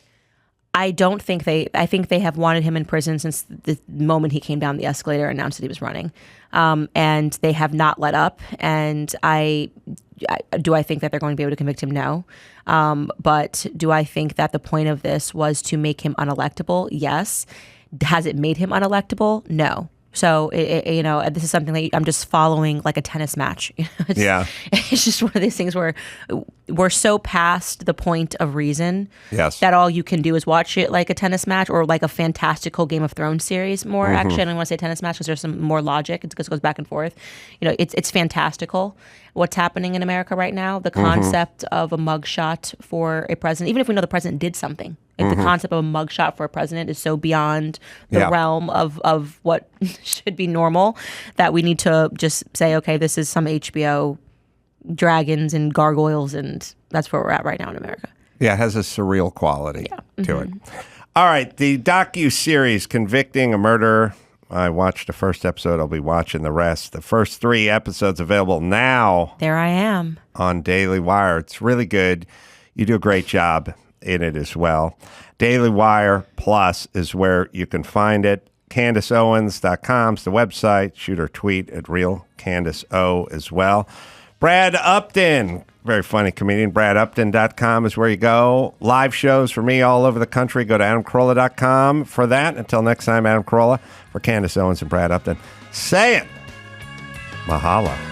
I think they have wanted him in prison since the moment he came down the escalator and announced that he was running. And they have not let up. And do I think that they're going to be able to convict him? No. But do I think that the point of this was to make him unelectable? Yes. Has it made him unelectable? No. So, this is something that I'm just following like a tennis match. It's just one of these things where we're so past the point of reason that all you can do is watch it like a tennis match or like a fantastical Game of Thrones series more. Actually, I don't want to say tennis match because there's some more logic. It goes back and forth. It's fantastical what's happening in America right now. The concept of a mugshot for a president, even if we know the president did something. The concept of a mugshot for a president is so beyond the realm of what should be normal that we need to just say, okay, this is some HBO dragons and gargoyles, and that's where we're at right now in America. Yeah, it has a surreal quality to it. All right, the docuseries Convicting A Murderer. I watched the first episode. I'll be watching the rest. The first 3 episodes available now. There I am. On Daily Wire. It's really good. You do a great job in it as well. Daily Wire Plus is where you can find it. CandaceOwens.com is the website. Shoot her tweet at Real Candace O as well. Brad Upton, very funny comedian. BradUpton.com is where you go. Live shows for me all over the country. Go to AdamCarolla.com for that. Until next time, Adam Carolla for Candace Owens and Brad Upton. Say it. Mahalo.